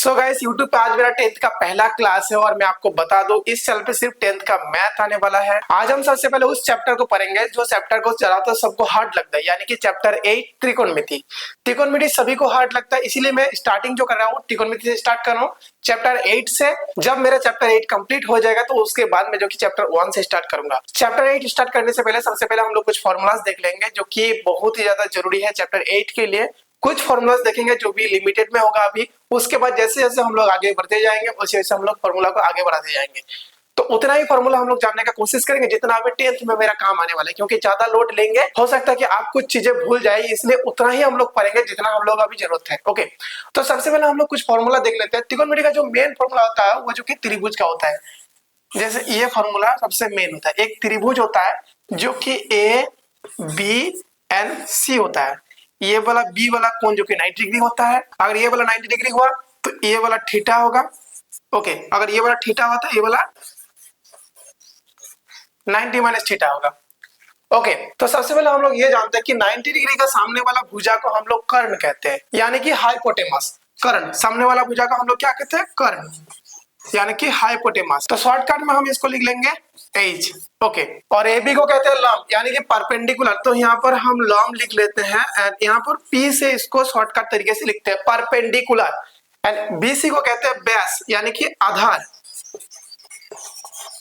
So guys YouTube पे आज मेरा 10th का पहला क्लास है और मैं आपको बता दूं इस चैनल पे सिर्फ 10th का मैथ आने वाला है। आज हम सबसे पहले उस चैप्टर को पढ़ेंगे जो चैप्टर को ज्यादातर सबको हार्ड लगता है, यानी कि चैप्टर 8 त्रिकोणमिति। त्रिकोणमिति सभी को हार्ड लगता है, इसीलिए मैं स्टार्टिंग जो कर रहा हूँ त्रिकोणमिति से स्टार्ट कर रहा हूँ चैप्टर 8 से। जब मेरा चैप्टर 8 कंप्लीट हो जाएगा तो उसके बाद मैं जो कि चैप्टर 1 से स्टार्ट करूंगा। चैप्टर 8 स्टार्ट करने से पहले सबसे पहले हम लोग कुछ फॉर्मूलाज देख लेंगे जो कि बहुत ही ज्यादा जरूरी है चैप्टर 8 के लिए। कुछ फॉर्मूलाज देखेंगे जो भी लिमिटेड में होगा अभी, उसके बाद जैसे जैसे हम लोग आगे बढ़ते जाएंगे वैसे वैसे हम लोग फॉर्मूला को आगे बढ़ाते जाएंगे। तो उतना ही फॉर्मूला हम लोग जानने का कोशिश करेंगे जितना अभी 10th में मेरा काम आने वाला है, क्योंकि ज्यादा लोड लेंगे हो सकता है कि आप कुछ चीजें भूल जाए, इसलिए उतना ही हम लोग पढ़ेंगे जितना हम लोग अभी जरूरत है। ओके, तो सबसे पहले हम लोग कुछ फॉर्मूला देख लेते हैं। त्रिकोणमिति का जो मेन फॉर्मूला होता है वो जो कि त्रिभुज का होता है। जैसे ये फॉर्मूला सबसे मेन होता है, एक त्रिभुज होता है जो कि ए बी एंड सी होता है। ये वाला बी वाला कोण जो कि 90 डिग्री होता है, अगर ये वाला 90 डिग्री हुआ तो ये वाला थीटा होगा। ओके, अगर ये वाला थीटा होता है ये वाला 90 माइनस थीटा होगा। ओके, तो सबसे पहले हम लोग ये जानते हैं कि 90 डिग्री का सामने वाला भुजा को हम लोग कर्ण कहते हैं, यानी कि हाइपोटेनस। कर्ण, सामने वाला भुजा को हम लोग क्या कहते हैं? कर्ण, यानी कि हाइपोटेनस। तो शॉर्टकट में हम इसको लिख लेंगे एच। ओके, और ए बी को कहते हैं लंब, यानी कि परपेंडिकुलर। तो यहाँ पर हम लंब लिख लेते हैं एंड यहाँ पर पी से इसको शॉर्टकट तरीके से लिखते हैं परपेंडिकुलर। एंड बी सी को कहते हैं बेस, यानी कि आधार।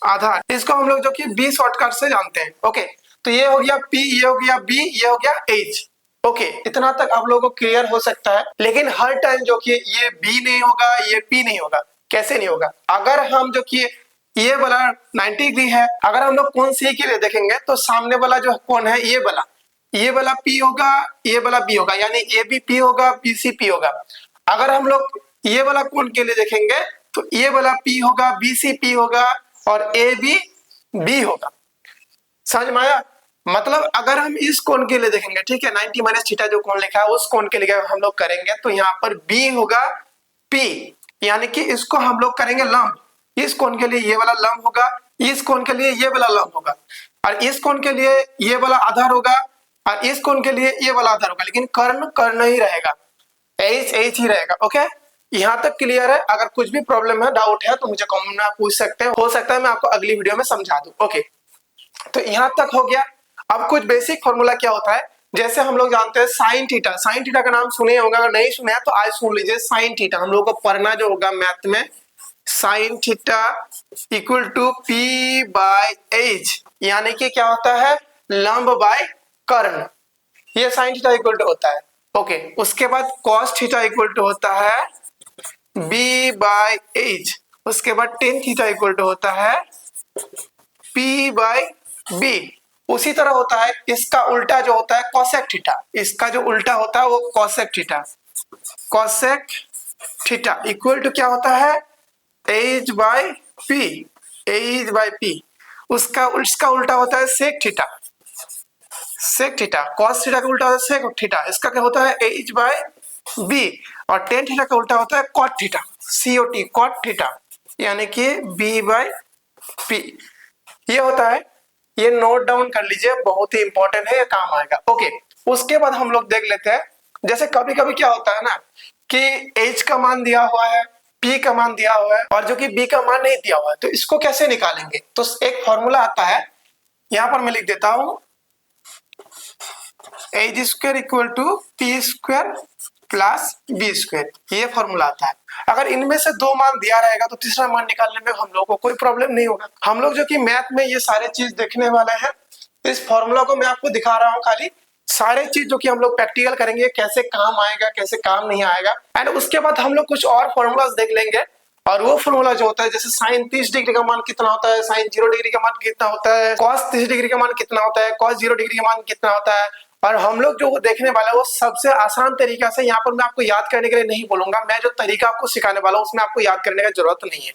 आधार, इसको हम लोग जो कि बी शॉर्टकट से जानते हैं। ओके, तो ये हो गया पी, ये हो गया बी, ये हो गया एच। ओके, इतना तक आप लोगों को क्लियर हो सकता है। लेकिन हर टाइम जो कि ये बी नहीं होगा, ये पी नहीं होगा। कैसे नहीं होगा? अगर हम जो कि ये वाला 90 डिग्री है, अगर हम लोग कोण सी के लिए देखेंगे तो सामने वाला जो कोण है ये वाला पी होगा, ये वाला बी होगा, यानी ए बी पी होगा, बी सी पी होगा। अगर हम लोग ये वाला कोण के लिए देखेंगे तो ये वाला पी होगा, बी सी पी होगा और ए बी बी होगा। समझ में आया? मतलब अगर हम इस कोण के लिए देखेंगे, ठीक है, 90 माइनस थीटा जो कोण लिखा है उस कोण के लिए हम लोग करेंगे तो यहाँ पर बी होगा पी, यानी कि इसको हम लोग करेंगे लंब। इस कोण के लिए ये वाला लंब होगा, इस कोण के लिए ये वाला लंब होगा, और इस कोण के लिए ये वाला आधार होगा, और इस कोण के लिए ये वाला आधार होगा। लेकिन कर्ण कर्ण ही रहेगा, एच एच ही रहेगा। ओके, यहाँ तक क्लियर है? अगर कुछ भी प्रॉब्लम है, डाउट है तो मुझे कमेंट में पूछ सकते हैं, हो सकता है मैं आपको अगली वीडियो में समझा दूं। ओके, तो यहाँ तक हो गया। अब कुछ बेसिक फॉर्मूला क्या होता है, जैसे हम लोग जानते हैं साइन थीटा। साइन थीटा का नाम सुने होंगे, अगर नहीं सुने हैं तो आज सुन लीजिए। साइन थीटा हम लोग को पढ़ना जो होगा मैथ में, sine theta equal to P by H, यानी कि क्या होता है? लंब बाय कर्ण। ये साइन थीटा इक्वल टू होता है। ओके, उसके बाद कॉस थीटा इक्वल टू होता है बी बाय एच। उसके बाद टेन थीटा इक्वल टू होता है पी बाय बी। उसी तरह होता है इसका उल्टा जो होता है कोसेक थीटा। इसका जो उल्टा होता है वो cosec theta. Cosec theta equal to क्या होता है? H by P, H by P. उसका उल्टा होता है sec theta. Sec theta, cos theta का उल्टा होता है सेक थीटा। इसका क्या होता है? H by B. और टेन थीटा का उल्टा होता है cot theta, C O T, cot theta, यानी कि बी बाय पी। ये होता है, ये नोट डाउन कर लीजिए, बहुत ही इंपॉर्टेंट है, ये काम आएगा। ओके, उसके बाद हम लोग देख लेते हैं, जैसे कभी कभी क्या होता है ना कि h का मान दिया हुआ है, p का मान दिया हुआ है और जो कि b का मान नहीं दिया हुआ है, तो इसको कैसे निकालेंगे? तो एक फॉर्मूला आता है, यहां पर मैं लिख देता हूं, H square equal to P square plus B square. ये फॉर्मूला आता है। अगर इनमें से दो मान दिया रहेगा तो तीसरा मान निकालने में हम लोगों को कोई प्रॉब्लम नहीं होगा। हम लोग जो कि मैथ में ये सारे चीज देखने वाले हैं, इस फॉर्मूला को मैं आपको दिखा रहा हूँ खाली। सारे चीज जो कि हम लोग प्रैक्टिकल करेंगे, कैसे काम आएगा कैसे काम नहीं आएगा। एंड उसके बाद हम लोग कुछ और फॉर्मूलाज देख लेंगे। और वो फॉर्मूला जो होता है, जैसे साइन 30 डिग्री का मान कितना होता है, साइन 0 डिग्री का मान कितना होता है, कॉस 30 डिग्री का मान कितना होता है, कॉस 0 डिग्री का मान कितना होता है। और हम लोग जो देखने वाले हैं वो सबसे आसान तरीका से, यहाँ पर मैं आपको याद करने के लिए नहीं बोलूंगा, मैं जो तरीका आपको सिखाने वाला हूँ उसमें आपको याद करने की जरूरत नहीं है।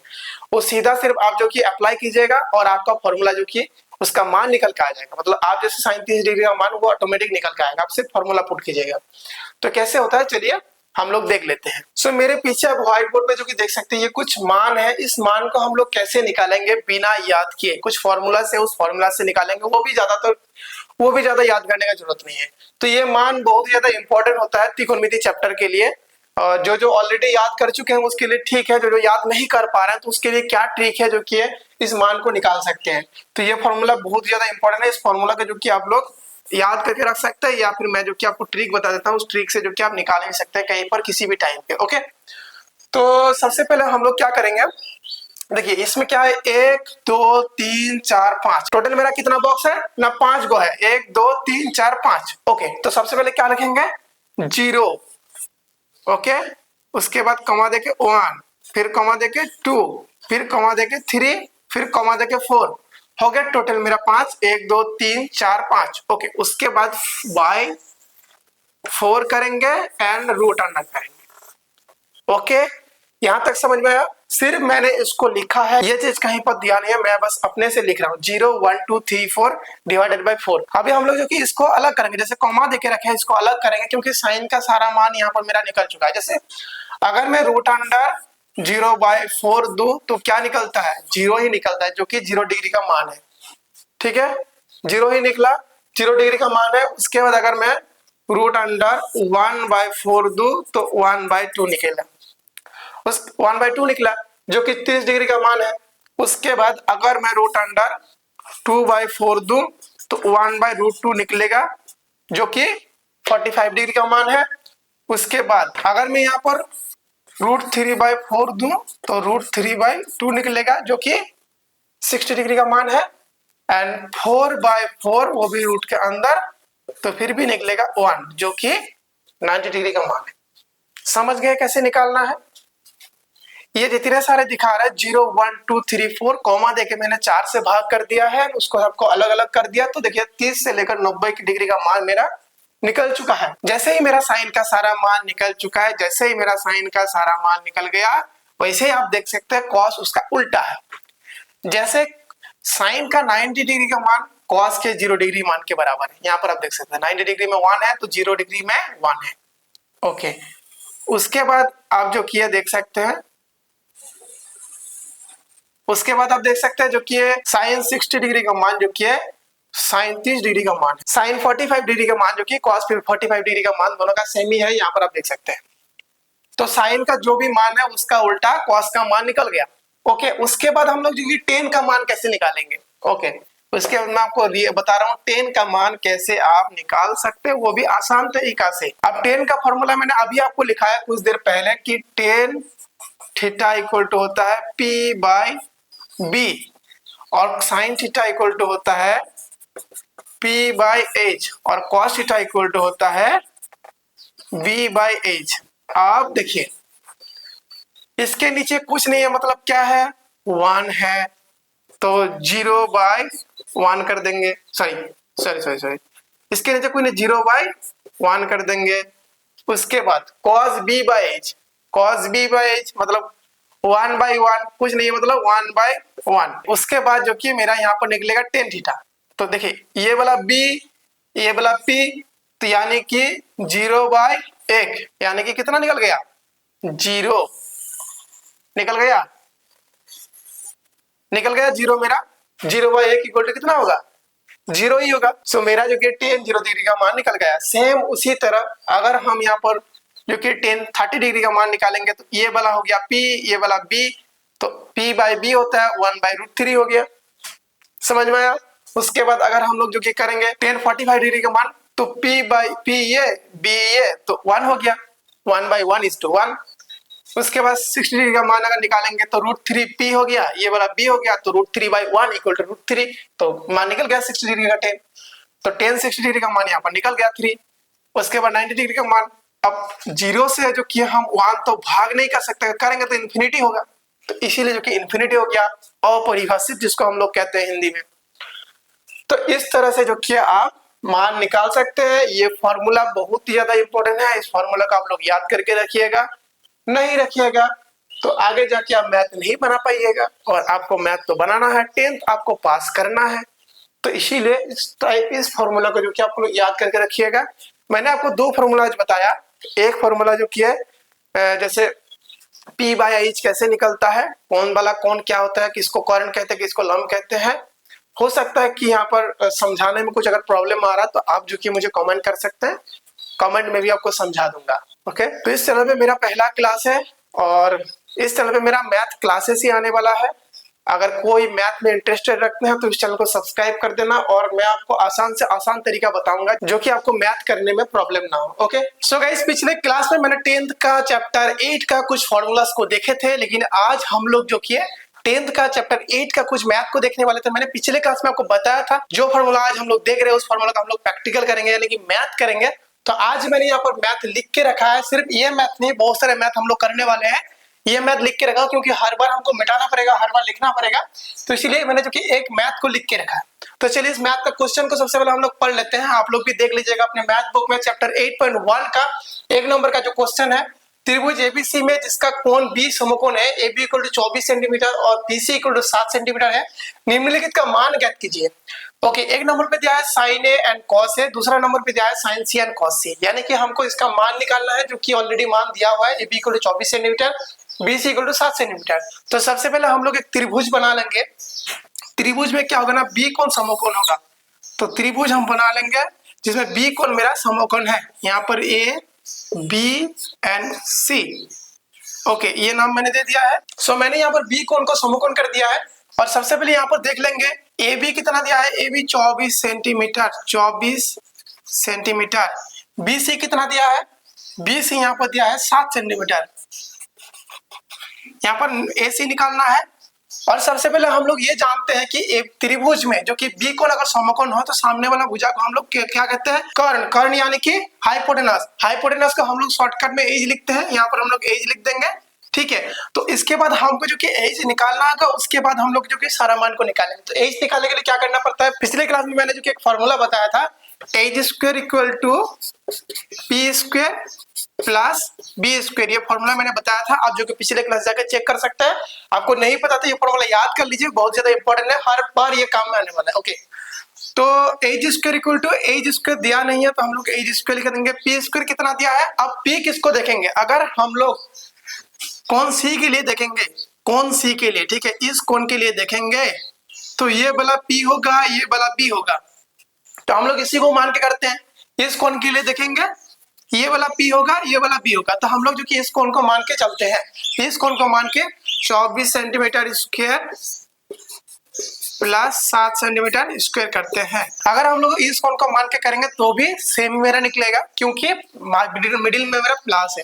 वो सीधा सिर्फ आप जो कि अप्लाई कीजिएगा और आपका फॉर्मूला जो कि उसका मान निकल के आ जाएगा। मतलब आप जैसे साइन 30 डिग्री का मान वो ऑटोमेटिक निकल के आएगा, आप सिर्फ फॉर्मूला पुट कीजिएगा। तो कैसे होता है चलिए हम लोग देख लेते हैं। सो मेरे पीछे आप व्हाइट बोर्ड पे जो कि देख सकते हैं ये कुछ मान है। इस मान को हम लोग कैसे निकालेंगे बिना याद किए, कुछ फॉर्मूला से, उस फॉर्मूला से निकालेंगे, वो भी ज्यादा याद करने का जरूरत नहीं है। तो ये मान बहुत ज्यादा इंपॉर्टेंट होता है त्रिकोणमिति चैप्टर के लिए। और जो जो ऑलरेडी याद कर चुके हैं उसके लिए ठीक है, जो जो याद नहीं कर पा रहे हैं तो उसके लिए क्या ट्रिक है जो कि इस मान को निकाल सकते हैं। तो ये फॉर्मूला बहुत ज्यादा इंपॉर्टेंट है। इस फॉर्मूला का जो कि आप लोग याद करके रख सकते हैं, या फिर मैं जो कि आपको ट्रिक बता देता हूँ, उस ट्रिक से जो कि आप निकाल भी सकते हैं कहीं पर किसी भी टाइम पे। ओके, तो सबसे पहले हम लोग क्या करेंगे, देखिए इसमें क्या है, 1 2 3 4 5, टोटल मेरा कितना बॉक्स है ना, 5 गो है, 1 2 3 4 5। ओके, तो सबसे पहले क्या लिखेंगे, 0। ओके, उसके बाद कमा देके 1, फिर कमा देके 2, फिर कमा देके 3, फिर कमा देके 4, हो गया टोटल मेरा 5, 1 2 3 4 5। ओके, उसके बाद बाय 4 करेंगे एंड रूट अंडर करेंगे। ओके, यहां तक समझ में आया। सिर्फ मैंने इसको लिखा है, ये चीज कहीं पर दिया नहीं है, मैं बस अपने से लिख रहा हूँ, 0 1 2 3 4 डिवाइडेड बाय 4। अभी हम लोग जो कि इसको अलग करेंगे, जैसे कॉमा देके रखे हैं इसको अलग करेंगे, क्योंकि साइन का सारा मान यहाँ पर मेरा निकल चुका है। जैसे अगर मैं रूट अंडर 0/4 दूं तो क्या निकलता है, 0 ही निकलता है, जो कि 0 डिग्री का मान है। ठीक है, 0 ही निकला, 0 डिग्री का मान है। उसके बाद अगर मैं रूट अंडर 1/4 दूं तो 1/2 निकलेगा, उस 1/2 निकला जो कि 30 डिग्री का मान है। उसके बाद अगर मैं रूट अंडर 2/4 दूं तो 1/√2 निकलेगा, जो कि 45 डिग्री का मान है। उसके बाद अगर मैं यहाँ पर √3/4 दूं तो √3/2 निकलेगा, जो कि 60 डिग्री का मान है। एंड 4/4 वो भी रूट के अंदर, तो फिर भी निकलेगा 1, जो कि 90 डिग्री का मान है। समझ गए कैसे निकालना है। ये जितने सारे दिखा रहा है 0 1 2 3 4, कॉमा देके मैंने 4 से भाग कर दिया है, उसको सबको अलग अलग कर दिया। तो देखिए 30 से लेकर 90 की डिग्री का मान मेरा निकल चुका है। जैसे ही मेरा साइन का सारा मान निकल चुका है, जैसे ही मेरा साइन का सारा मान निकल गया, वैसे ही आप देख सकते हैं कॉस उसका उल्टा है। जैसे साइन का 90 डिग्री का मान कॉस के 0 डिग्री मान के बराबर है। यहाँ पर आप देख सकते हैं 90 डिग्री में 1 है तो 0 डिग्री में 1 है। ओके, उसके बाद आप जो किए देख सकते हैं, उसके बाद आप देख सकते हैं जो कि साइन 60 डिग्री का मान जो कि है साइन 30 डिग्री का मान, साइन 45 डिग्री का मान जो कि कॉस 45 डिग्री का मान, दोनों का सेम ही है। यहाँ पर आप देख सकते हैं, तो साइन का जो भी मान है उसका उल्टा कॉस का मान निकल गया। ओके, उसके बाद हम लोग जो कि टेन का मान कैसे निकालेंगे। ओके, उसके बाद मैं आपको बता रहा हूँ टेन का मान कैसे आप निकाल सकते हैं, वो भी आसान तरीका से। अब टेन का फॉर्मूला मैंने अभी आपको लिखाया कुछ देर पहले कि टेन थीटा इक्वल टू होता है P/B, और साइन थीटा इक्वल टू होता है P/H, और कॉस थीटा इक्वल टू होता है V/H। आप देखिए इसके नीचे कुछ नहीं है, मतलब क्या है, 1 है, तो 0/1 कर देंगे, सॉरी इसके नीचे कोई नहीं, 0/1 कर देंगे। उसके बाद cos B/H, मतलब 1/1 कुछ नहीं, मतलब 1/1। उसके बाद जो कि मेरा यहाँ पर निकलेगा टेन थीटा। तो देखिए ये वाला B, ये वाला P, तो यानी कि 0/1, यानी कि कितना निकल गया, 0 निकल गया 0 मेरा। 0/1 इक्वल टू कितना होगा, 0 ही होगा। सो मेरा जो कि टेन 0 डिग्री का मान निकल गया। सेम उसी तरह अगर हम यहाँ पर जो कि टेन 30 डिग्री का मान निकालेंगे, तो ये वाला हो गया P, ये वाला B, तो P/B होता है 1/√3 हो गया। समझ में आया। उसके बाद अगर हम लोग जो कि करेंगे टेन 45 डिग्री का मान, तो P/P ये, B ये, तो 1 हो गया, 1/1:1। उसके बाद 60 डिग्री का मान अगर निकालेंगे तो √3P हो गया, ये वाला B हो गया, तो √3/1 इक्वल टू √3, तो मान निकल गया 60 डिग्री का टेन। तो टेन 60 डिग्री का मान यहाँ पर निकल गया 3। उसके बाद 90 डिग्री का मान, अब 0 से जो कि हम 1 तो भाग नहीं कर सकते, करेंगे तो इन्फिनिटी होगा, तो इसीलिए जो कि इन्फिनिटी हो गया, अपरिभाषित जिसको हम लोग कहते हैं हिंदी में। तो इस तरह से जो कि आप मान निकाल सकते हैं। ये फॉर्मूला बहुत ही ज्यादा इंपॉर्टेंट है, इस फॉर्मूला को आप लोग याद करके रखिएगा। नहीं रखिएगा तो आगे जाके आप मैथ नहीं बना पाइएगा, और आपको मैथ तो बनाना है, 10th आपको पास करना है। तो इसीलिए इस फॉर्मूला को जो कि आप लोग याद करके रखिएगा। मैंने आपको 2 फॉर्मूला बताया। एक फॉर्मूला जो कि है जैसे P/H कैसे निकलता है, कौन वाला कौन क्या होता है, किसको कोरेंट कहते हैं, किसको लंब कहते हैं। हो सकता है कि यहाँ पर समझाने में कुछ अगर प्रॉब्लम आ रहा है तो आप जो कि मुझे कमेंट कर सकते हैं, कमेंट में भी आपको समझा दूंगा। ओके, तो इस चैनल पे मेरा पहला क्लास है और इस चैनल पे मेरा मैथ क्लासेस ही आने वाला है। अगर कोई मैथ में इंटरेस्टेड रखते हैं तो इस चैनल को सब्सक्राइब कर देना और मैं आपको आसान से आसान तरीका बताऊंगा जो कि आपको मैथ करने में प्रॉब्लम ना हो। ओके, सो गाइस, पिछले क्लास में मैंने 10th का चैप्टर 8 का कुछ फॉर्मूलास को देखे थे, लेकिन आज हम लोग जो किए 10th का चैप्टर 8 का कुछ मैथ को देखने वाले थे। मैंने पिछले क्लास में आपको बताया था जो फॉर्मूला आज हम लोग देख रहे हैं उस फॉर्मूला का हम लोग प्रैक्टिकल करेंगे यानी कि मैथ करेंगे। तो आज मैंने यहाँ पर मैथ लिख के रखा है, सिर्फ ये मैथ नहीं बहुत सारे मैथ हम लोग करने वाले हैं। ये मैथ लिख के रखा क्योंकि हर बार हमको मिटाना पड़ेगा, हर बार लिखना पड़ेगा, तो इसीलिए मैंने जो कि एक मैथ को लिख के रखा है। तो चलिए इस मैथ का क्वेश्चन को सबसे पहले हम लोग पढ़ लेते हैं। आप लोग भी देख लीजिएगा अपने मैथ बुक में चैप्टर 8.1 का 1 नंबर का जो क्वेश्चन है, त्रिभुज एबीसी में जिसका कोण बी समकोण है, A B equal to 24 centimetre और B C equal to 7 centimetre है, निम्नलिखित का मान ज्ञात कीजिए। ओके, एक नंबर पे दिया है sign A and cos A, दूसरा नंबर पे दिया है साइन सी एंड कॉस सी, यानी कि हमको इसका मान निकालना है जो कि ऑलरेडी मान दिया हुआ है, A B equal to 24 centimetre, B C equal to 7 centimetre. तो सबसे पहले हम लोग एक त्रिभुज बना लेंगे। त्रिभुज में क्या होगा ना, बी कोण समकोण होगा, तो त्रिभुज हम बना लेंगे जिसमें बी कोण मेरा समकोण है, यहाँ पर A B and C. Okay, ये नाम मैंने दे दिया है। सो मैंने यहाँ पर बी कोण को समकोण कर दिया है और सबसे पहले यहाँ पर देख लेंगे ए बी कितना दिया है, A B 24 centimetre, 24 centimetre. B C कितना दिया है, बी सी यहाँ पर दिया है 7 सेंटीमीटर। यहाँ पर ए सी निकालना है और सबसे पहले हम लोग ये जानते हैं कि एक त्रिभुज में जो कि बी कोण अगर समकोण हो तो सामने वाला भुजा को हम लोग क्या कहते हैं, कर्ण। कर्ण यानी कि हाइपोटेनस। हाइपोटेनस को हम लोग शॉर्टकट में एज लिखते हैं, यहाँ पर हम लोग एज लिख देंगे। ठीक है, तो इसके बाद हमको जो कि एज निकालना होगा, उसके बाद हम लोग जो कि सारा मान को निकालेंगे। तो एज निकालने के लिए क्या करना पड़ता है, पिछले क्लास में मैंने जो कि एक फॉर्मूला बताया था, H square equal to P square plus B square, ये फॉर्मूला मैंने बताया था। आप जो कि पिछले क्लास जाकर चेक कर सकते हैं। आपको नहीं पता तो ये फॉर्मूला याद कर लीजिए, बहुत ज्यादा इंपॉर्टेंट है, हर बार ये काम में आने वाला है। ओके, तो H square equal to H square दिया नहीं है तो हम लोग एज स्क्वायर लिख देंगे। पी स्क्वायर कितना दिया है, अब पी किसको देखेंगे, अगर हम लोग कौन सी के लिए देखेंगे, कौन सी के लिए, ठीक है, इस कोण के लिए देखेंगे तो ये वाला पी होगा, ये वाला बी होगा। तो हम लोग इसी को मान के करते हैं, इस कोण के लिए देखेंगे ये वाला पी होगा, ये वाला बी होगा, तो हम लोग जो कि इस कोण को मान के चलते हैं। इस कोण को मान के 24 centimetre square plus 7 centimetre square करते हैं। अगर हम लोग इस कोण को मान के करेंगे तो भी सेम मेरा निकलेगा क्योंकि मिडिल में मेरा प्लस है।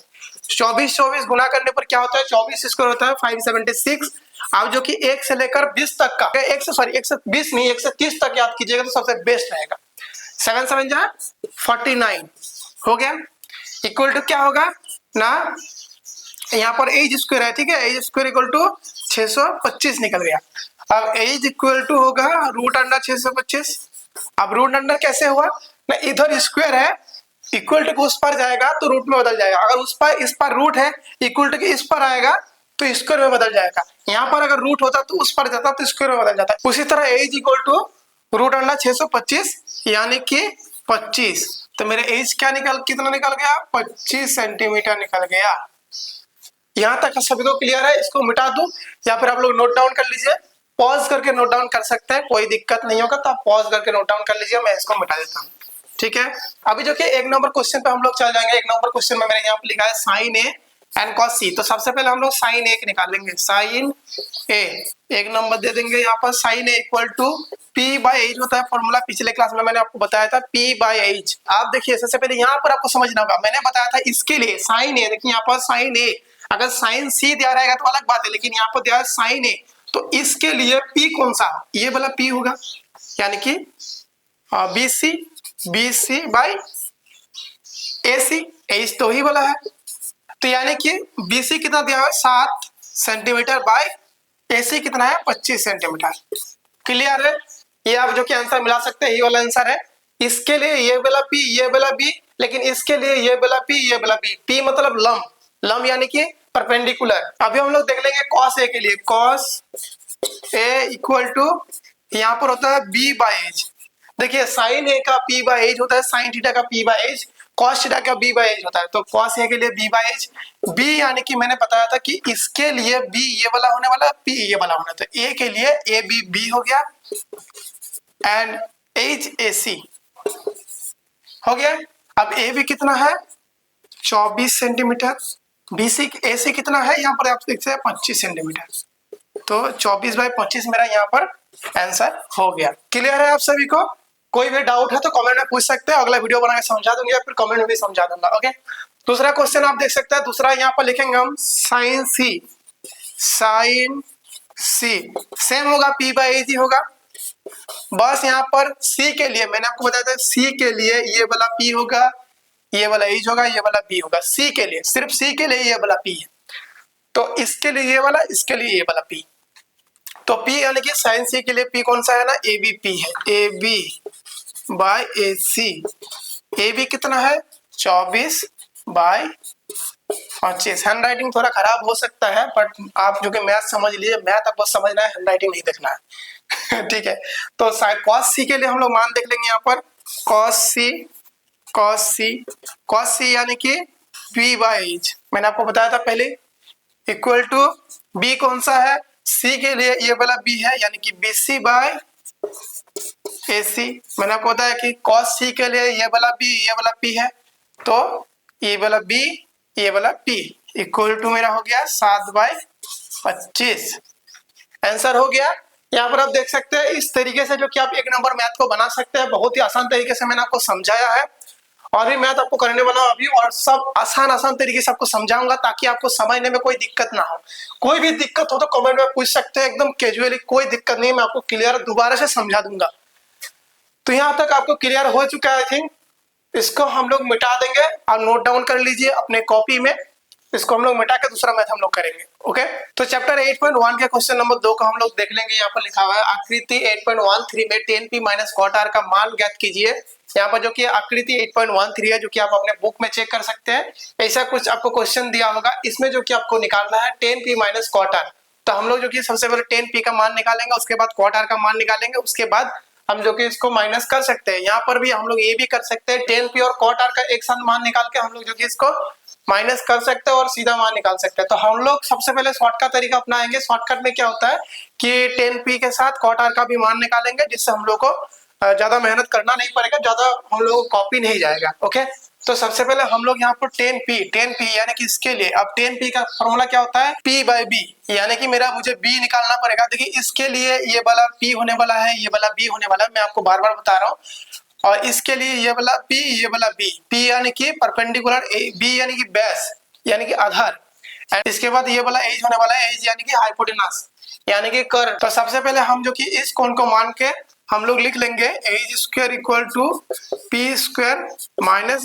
24 गुना करने पर क्या होता है, 24 स्क्वायर होता है 576। आप जो कि 1 से लेकर 20 तक का, 1 से 20 नहीं 1 से 30 तक याद कीजिएगा तो सबसे बेस्ट रहेगा। 7 7 जा 49 हो गया, इक्वल टू क्या होगा ना, यहाँ पर एज स्क्वायर है, ठीक है, एज स्क्वायर इक्वल टू 625 निकल गया। अब एज इक्वल टू होगा रूट अंडर 625। अब रूट अंडर कैसे हुआ ना, इधर स्क्वायर है, इक्वल टू उस पर जाएगा तो रूट में बदल जाएगा, अगर उस पर इस पर रूट है इक्वल टू इस पर आएगा तो स्क्वायर में बदल जाएगा। यहाँ पर अगर रूट होता तो उस पर जाता तो स्क्वायर में बदल जाता। उसी तरह H equal to root under 625 यानी कि 25। तो मेरे एज क्या कितना निकल गया, 25 सेंटीमीटर निकल गया। यहाँ तक सभी को क्लियर है, इसको मिटा दूं या फिर आप लोग नोट डाउन कर लीजिए, पॉज करके नोट डाउन कर सकते हैं, कोई दिक्कत नहीं होगा, तो आप पॉज करके नोट डाउन कर लीजिए, मैं इसको मिटा देता हूँ। ठीक है, अभी जो कि 1 नंबर क्वेश्चन पे हम लोग चल जाएंगे। 1 नंबर क्वेश्चन में मैंने यहाँ पे लिखा है साइन ए एंड कॉस सी। तो सबसे पहले हम लोग साइन ए निकाल लेंगे, साइन ए 1 नंबर दे देंगे यहाँ पर। Sine A equal to P by H होता है फॉर्मूला, पिछले क्लास में मैंने आपको बताया था पी बाई एच। आप देखिए सबसे पहले यहाँ पर आपको समझना होगा, मैंने बताया था इसके लिए साइन ए, देखिए यहाँ पर साइन ए, अगर साइन सी दिया रहेगा तो अलग बात है, लेकिन यहाँ पर दिया है साइन ए, तो इसके लिए पी कौन सा, ये वाला पी होगा, यानी कि B C by A C, H तो ही वाला है, तो यानी कि बी सी कितना दिया है 7 सेंटीमीटर बाई ए सी कितना है 25 सेंटीमीटर। क्लियर है, ये आप जो कि आंसर मिला सकते हैं, ये वाला आंसर है। इसके लिए ये वाला पी, ये वाला बी, लेकिन इसके लिए ये वाला पी, ये वाला बी। पी मतलब लंब, लंब यानी कि परपेंडिकुलर। अभी हम लोग देख लेंगे कॉस ए के लिए, कॉस ए इक्वल टू यहाँ पर होता है बी बाई एच। देखिए साइन ए का पी बाई एच होता है, साइन थीटा का P by H, cos theta का बी बाई एच होता है। तो कॉस ए के लिए बी बाई एच, बी यानी कि मैंने बताया था कि इसके लिए बी ये वाला होने वाला, पी ये वाला होना, तो ए के लिए ए बी बी हो गया एंड एच ए सी हो गया। अब ए बी कितना है 24 सेंटीमीटर। BC AC कितना है यहाँ पर आप देखते हैं 25 सेंटीमीटर। तो 24/25 मेरा यहाँ पर आंसर हो गया। क्लियर है आप सभी को? कोई भी डाउट है तो कमेंट में पूछ सकते हैं, अगला वीडियो बना के समझा दूंगा या फिर कमेंट में भी समझा दूंगा। ओके, दूसरा क्वेश्चन आप देख सकते हैं। दूसरा यहाँ पर लिखेंगे हम साइन सी। साइन सी सेम होगा, P/AG होगा। बस यहाँ पर C के लिए मैंने आपको बताया था, C के लिए ये वाला P होगा, ये वाला H होगा, ये वाला B होगा। C के लिए, सिर्फ C के लिए ये वाला P है। तो इसके लिए ये वाला, इसके लिए ये वाला P। तो P यानी कि साइन C के लिए P कौन सा है ना, ABP है। AB/AC। AB कितना है 24/25। हैंड राइटिंग थोड़ा खराब हो सकता है, बट आप जो कि मैथ समझ लीजिए, मैथ आपको समझना है, हैंड राइटिंग नहीं देखना है। ठीक है, तो cos C के लिए हम लोग मान देख लेंगे यहाँ पर। cos C यानी कि B/H मैंने आपको बताया था पहले, इक्वल टू B कौन सा है, C के लिए ये वाला B है, यानी कि BC/AC। मैंने आपको बताया कि cos C के लिए ये वाला B, ये वाला P है, तो ये वाला B, ये वाला P इक्वल टू मेरा हो गया 7/25। आंसर हो गया। यहाँ पर आप देख सकते हैं इस तरीके से जो कि आप एक नंबर मैथ को बना सकते हैं। बहुत ही आसान तरीके से मैंने आपको समझाया है, और भी मैथ आपको करने वाला हूं अभी, और सब आसान तरीके से आपको समझाऊंगा ताकि आपको समझने में कोई दिक्कत ना हो। कोई भी दिक्कत हो तो कमेंट में पूछ सकते हैं, एकदम कैजुअली, कोई दिक्कत नहीं, मैं आपको क्लियर दोबारा से समझा दूंगा। तो यहाँ तक आपको क्लियर हो चुका है आई थिंक। इसको हम लोग मिटा देंगे, आप नोट डाउन कर लीजिए अपने कॉपी में। इसको हम लोग मिटा के दूसरा मैथ हम लोग करेंगे। ओके, तो चैप्टर 8.1 के क्वेश्चन नंबर 2 को हम लोग देख लेंगे। यहाँ पर लिखा हुआ है आकृति 8.13 में tan P - cot R का मान ज्ञात कीजिए। यहाँ पर जो कि आकृति 8.13 है, जो कि आप अपने बुक में चेक कर सकते हैं। ऐसा कुछ आपको क्वेश्चन दिया होगा, इसमें जो कि आपको निकालना है tan P - cot R। तो हम लोग जो कि सबसे पहले tan P का मान निकालेंगे, उसके बाद cot R का मान निकालेंगे, उसके बाद हम जो कि इसको माइनस कर सकते हैं। यहाँ पर भी हम लोग ये भी कर सकते हैं, tan P और cot R का एक साथ मान निकाल के हम लोग जो कि इसको माइनस कर सकते हैं और सीधा मान निकाल सकते हैं। तो हम लोग सबसे पहले शॉर्टकट तरीका अपनाएंगे। शॉर्टकट में क्या होता है कि tan P के साथ cot R का भी मान निकालेंगे, जिससे हम लोग को ज्यादा मेहनत करना नहीं पड़ेगा, ज्यादा हम लोग को कॉपी नहीं जाएगा। ओके, तो सबसे पहले हम लोग यहाँ पर tan P यानी कि इसके लिए, अब tan P का फॉर्मूला क्या होता है, P/B, यानी कि मेरा मुझे B निकालना पड़ेगा। देखिए इसके लिए ये वाला P होने वाला है, ये वाला B होने वाला है, मैं आपको बार बार बता रहा हूँ। और इसके लिए ये वाला P, ये वाला B। P यानी कि परपेंडिकुलर, B यानी कि बेस यानी कि आधार, एंड इसके बाद ये वाला H होने वाला है, H यानी कि हाइपोटेनस यानी कि कर्ण। तो सबसे पहले हम जो कि इस कोण को मान के हम लोग लिख लेंगे H² equal to P² -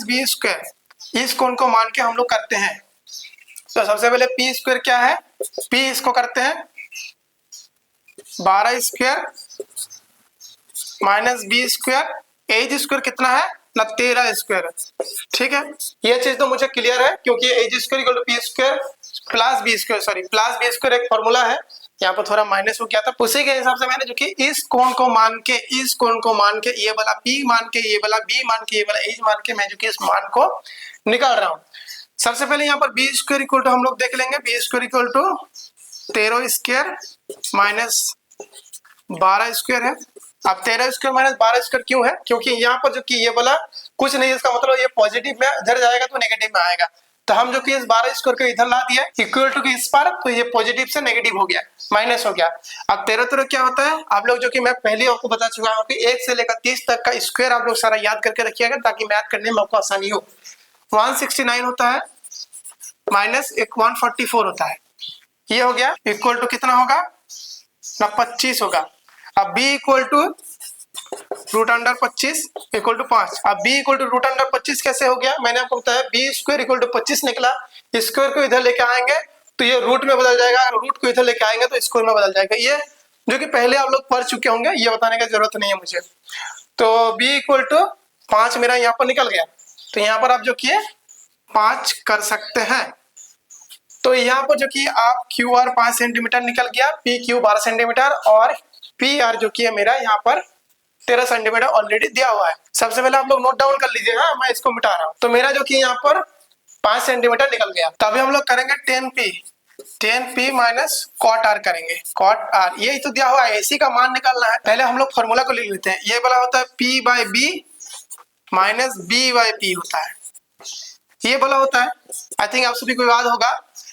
B²। इस कोण को मान के हम लोग करते हैं। तो सबसे पहले P² क्या है, P इसको करते हैं 12² - B²। H² कितना है ना, 13²। ठीक है, ये चीज तो मुझे क्लियर है, क्योंकि H² equal to P² plus B² एक फॉर्मूला है। यहाँ पर थोड़ा माइनस हो गया था, उसी के हिसाब से मैंने जो कि इस कोण को मान के, ये वाला P मान के, ये वाला B मान के, ये वाला H मान के, मैं जो कि इस मान को निकाल रहा हूँ। सबसे पहले यहाँ पर B² इक्वल टू हम लोग देख लेंगे, B² इक्वल टू 13² - 12² है। अब 13² - 12² क्यों है, क्योंकि यहाँ पर जो कि ये वाला कुछ नहीं, इसका मतलब ये पॉजिटिव में इधर जाएगा तो नेगेटिव में आएगा। तो हम जो कि इस 12² को इधर ला दिया इक्वल टू की इस पर, तो ये पॉजिटिव से नेगेटिव हो गया, माइनस हो गया। अब 13 क्या होता है, आप लोग जो कि मैं पहले आपको बता चुका हूँ कि 1 से लेकर 30 तक का स्क्वायर आप लोग सारा याद करके रखिएगा, ताकि मैथ करने में आपको आसानी हो। 169 होता है माइनस 144 होता है, ये हो गया इक्वल टू कितना होगा ना, 25 होगा। अब b equal to √25 equal to 5। अब b इक्वल टू √25 कैसे हो गया, मैंने आपको बताया B² इक्वल टू 25 निकला। स्क्वायर को इधर लेके आएंगे तो ये रूट में बदल जाएगा, रूट को इधर लेके आएंगे तो स्क्वायर में बदल जाएगा। ये जो कि पहले आप लोग पढ़ चुके होंगे, ये बताने की जरूरत नहीं है मुझे। तो b इक्वल टू 5 मेरा यहाँ पर निकल गया। तो यहाँ पर आप जो कि 5 कर सकते हैं। तो यहाँ पर जो कि आप QR 5 सेंटीमीटर निकल गया, PQ 12 सेंटीमीटर और PR जो कि है मेरा यहाँ पर 13 सेंटीमीटर ऑलरेडी दिया हुआ है। सबसे पहले आप लोग नोट डाउन कर लीजिएगा, मैं इसको मिटा रहा हूँ। तो मेरा जो कि यहाँ पर 5 सेंटीमीटर निकल गया। तभी हम लोग करेंगे tan P minus cot R करेंगे, cot R ये तो दिया हुआ है, AC का मान निकालना है। पहले हम लोग फॉर्मूला को लिख लेते हैं। ये वाला होता है P/B माइनस B/P होता है। ये वाला होता है। आई थिंक आप सभी को याद होगा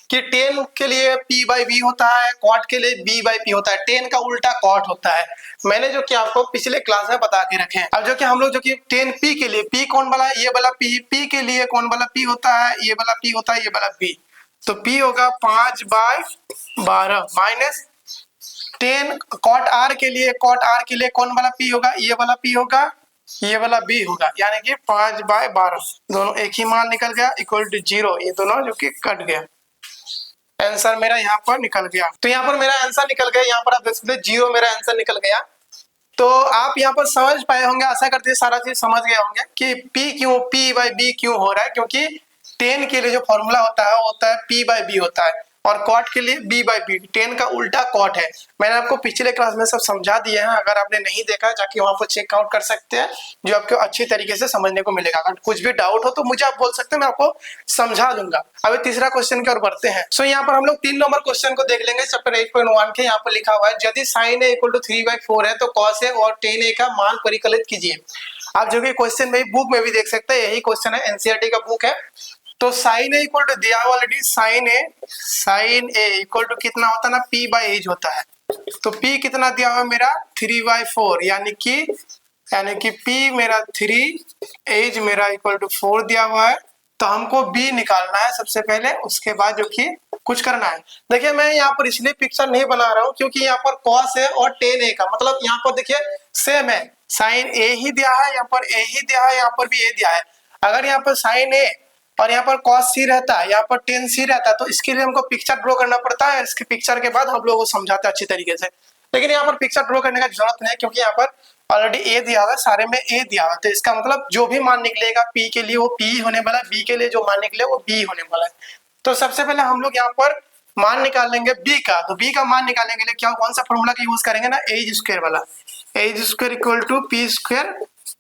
कि टेन के लिए p बाई बी होता है, कॉट के लिए b बाई पी होता है। टेन का उल्टा कॉट होता है। मैंने जो कि आपको पिछले क्लास में बता के रखे हैं। अब जो कि हम लोग जो कि टेन p के लिए p कौन वाला है, ये वाला p के लिए कौन वाला p होता है, ये वाला p होता है, ये वाला b। तो p होगा 5/12 माइनस 10 कॉट r के लिए कौन वाला p होगा, ये वाला p होगा, ये वाला b होगा, यानी कि 5/12 दोनों एक ही मान निकल गया इक्वल टू 0। ये दोनों जो कि कट गया, आंसर मेरा यहाँ पर निकल गया। तो यहाँ पर मेरा आंसर निकल गया, यहाँ पर आप देख सकते हैं 0 मेरा आंसर निकल गया। तो आप यहाँ पर समझ पाए होंगे, आशा करते हैं सारा चीज समझ गए होंगे कि p बाई बी क्यों हो रहा है, क्योंकि 10 के लिए जो फॉर्मूला होता है वो होता है p बाई बी होता है, और कॉट के लिए b बाई बी। 10 का उल्टा कॉट है। मैंने आपको पिछले क्लास में सब समझा दिए हैं, अगर आपने नहीं देखा जाके वहां पर चेकआउट कर सकते हैं, जो आपको अच्छी तरीके से समझने को मिलेगा। अगर कुछ भी डाउट हो तो मुझे आप बोल सकते हैं, मैं आपको समझा दूंगा। अभी तीसरा क्वेश्चन की ओर बढ़ते हैं। सो यहाँ पर हम लोग 3 नंबर क्वेश्चन को देख लेंगे। चैप्टर 8.1 के यहाँ पर लिखा हुआ है, यदि sin a इक्वल टू 3/4 है तो cos a और tan a का मान परिकलित कीजिए। आप जो कि क्वेश्चन में बुक में भी देख सकते हैं, यही क्वेश्चन है, एनसीईआरटी का बुक है। तो sin a इक्वल टू दिया हुआ already, sin a equal to कितना होता है ना, p बाई एज होता है। तो p कितना दिया हुआ है मेरा 3/4, यानी कि p मेरा 3, एज मेरा इक्वल टू 4 दिया हुआ है। तो हमको b निकालना है सबसे पहले, उसके बाद जो कि कुछ करना है। देखिए मैं यहाँ पर इसलिए पिक्चर नहीं बना रहा हूँ क्योंकि यहाँ पर cos a और tan a का मतलब यहाँ पर देखिए सेम है, sin a ही दिया है, यहाँ पर a ही दिया है, यहाँ पर भी a दिया है। अगर यहाँ पर sin a और यहाँ पर cos c रहता है, यहाँ पर tan c रहता है, तो इसके लिए हमको पिक्चर ड्रॉ करना पड़ता है। इसके पिक्चर के बाद हम लोग को समझाते हैं अच्छी तरीके से। लेकिन यहाँ पर पिक्चर ड्रॉ करने का जरूरत नहीं है क्योंकि यहाँ पर ऑलरेडी a दिया हुआ है, सारे में a दिया हुआ है। तो इसका मतलब जो भी मान निकलेगा p के लिए वो p होने वाला है, b के लिए जो मान निकले वो b होने वाला है। तो सबसे पहले हम लोग यहाँ पर मान निकाल लेंगे b का। तो b का मान निकालने के लिए क्या कौन सा फॉर्मूला का यूज करेंगे ना, एज स्क्वायर वाला। H square equal to p square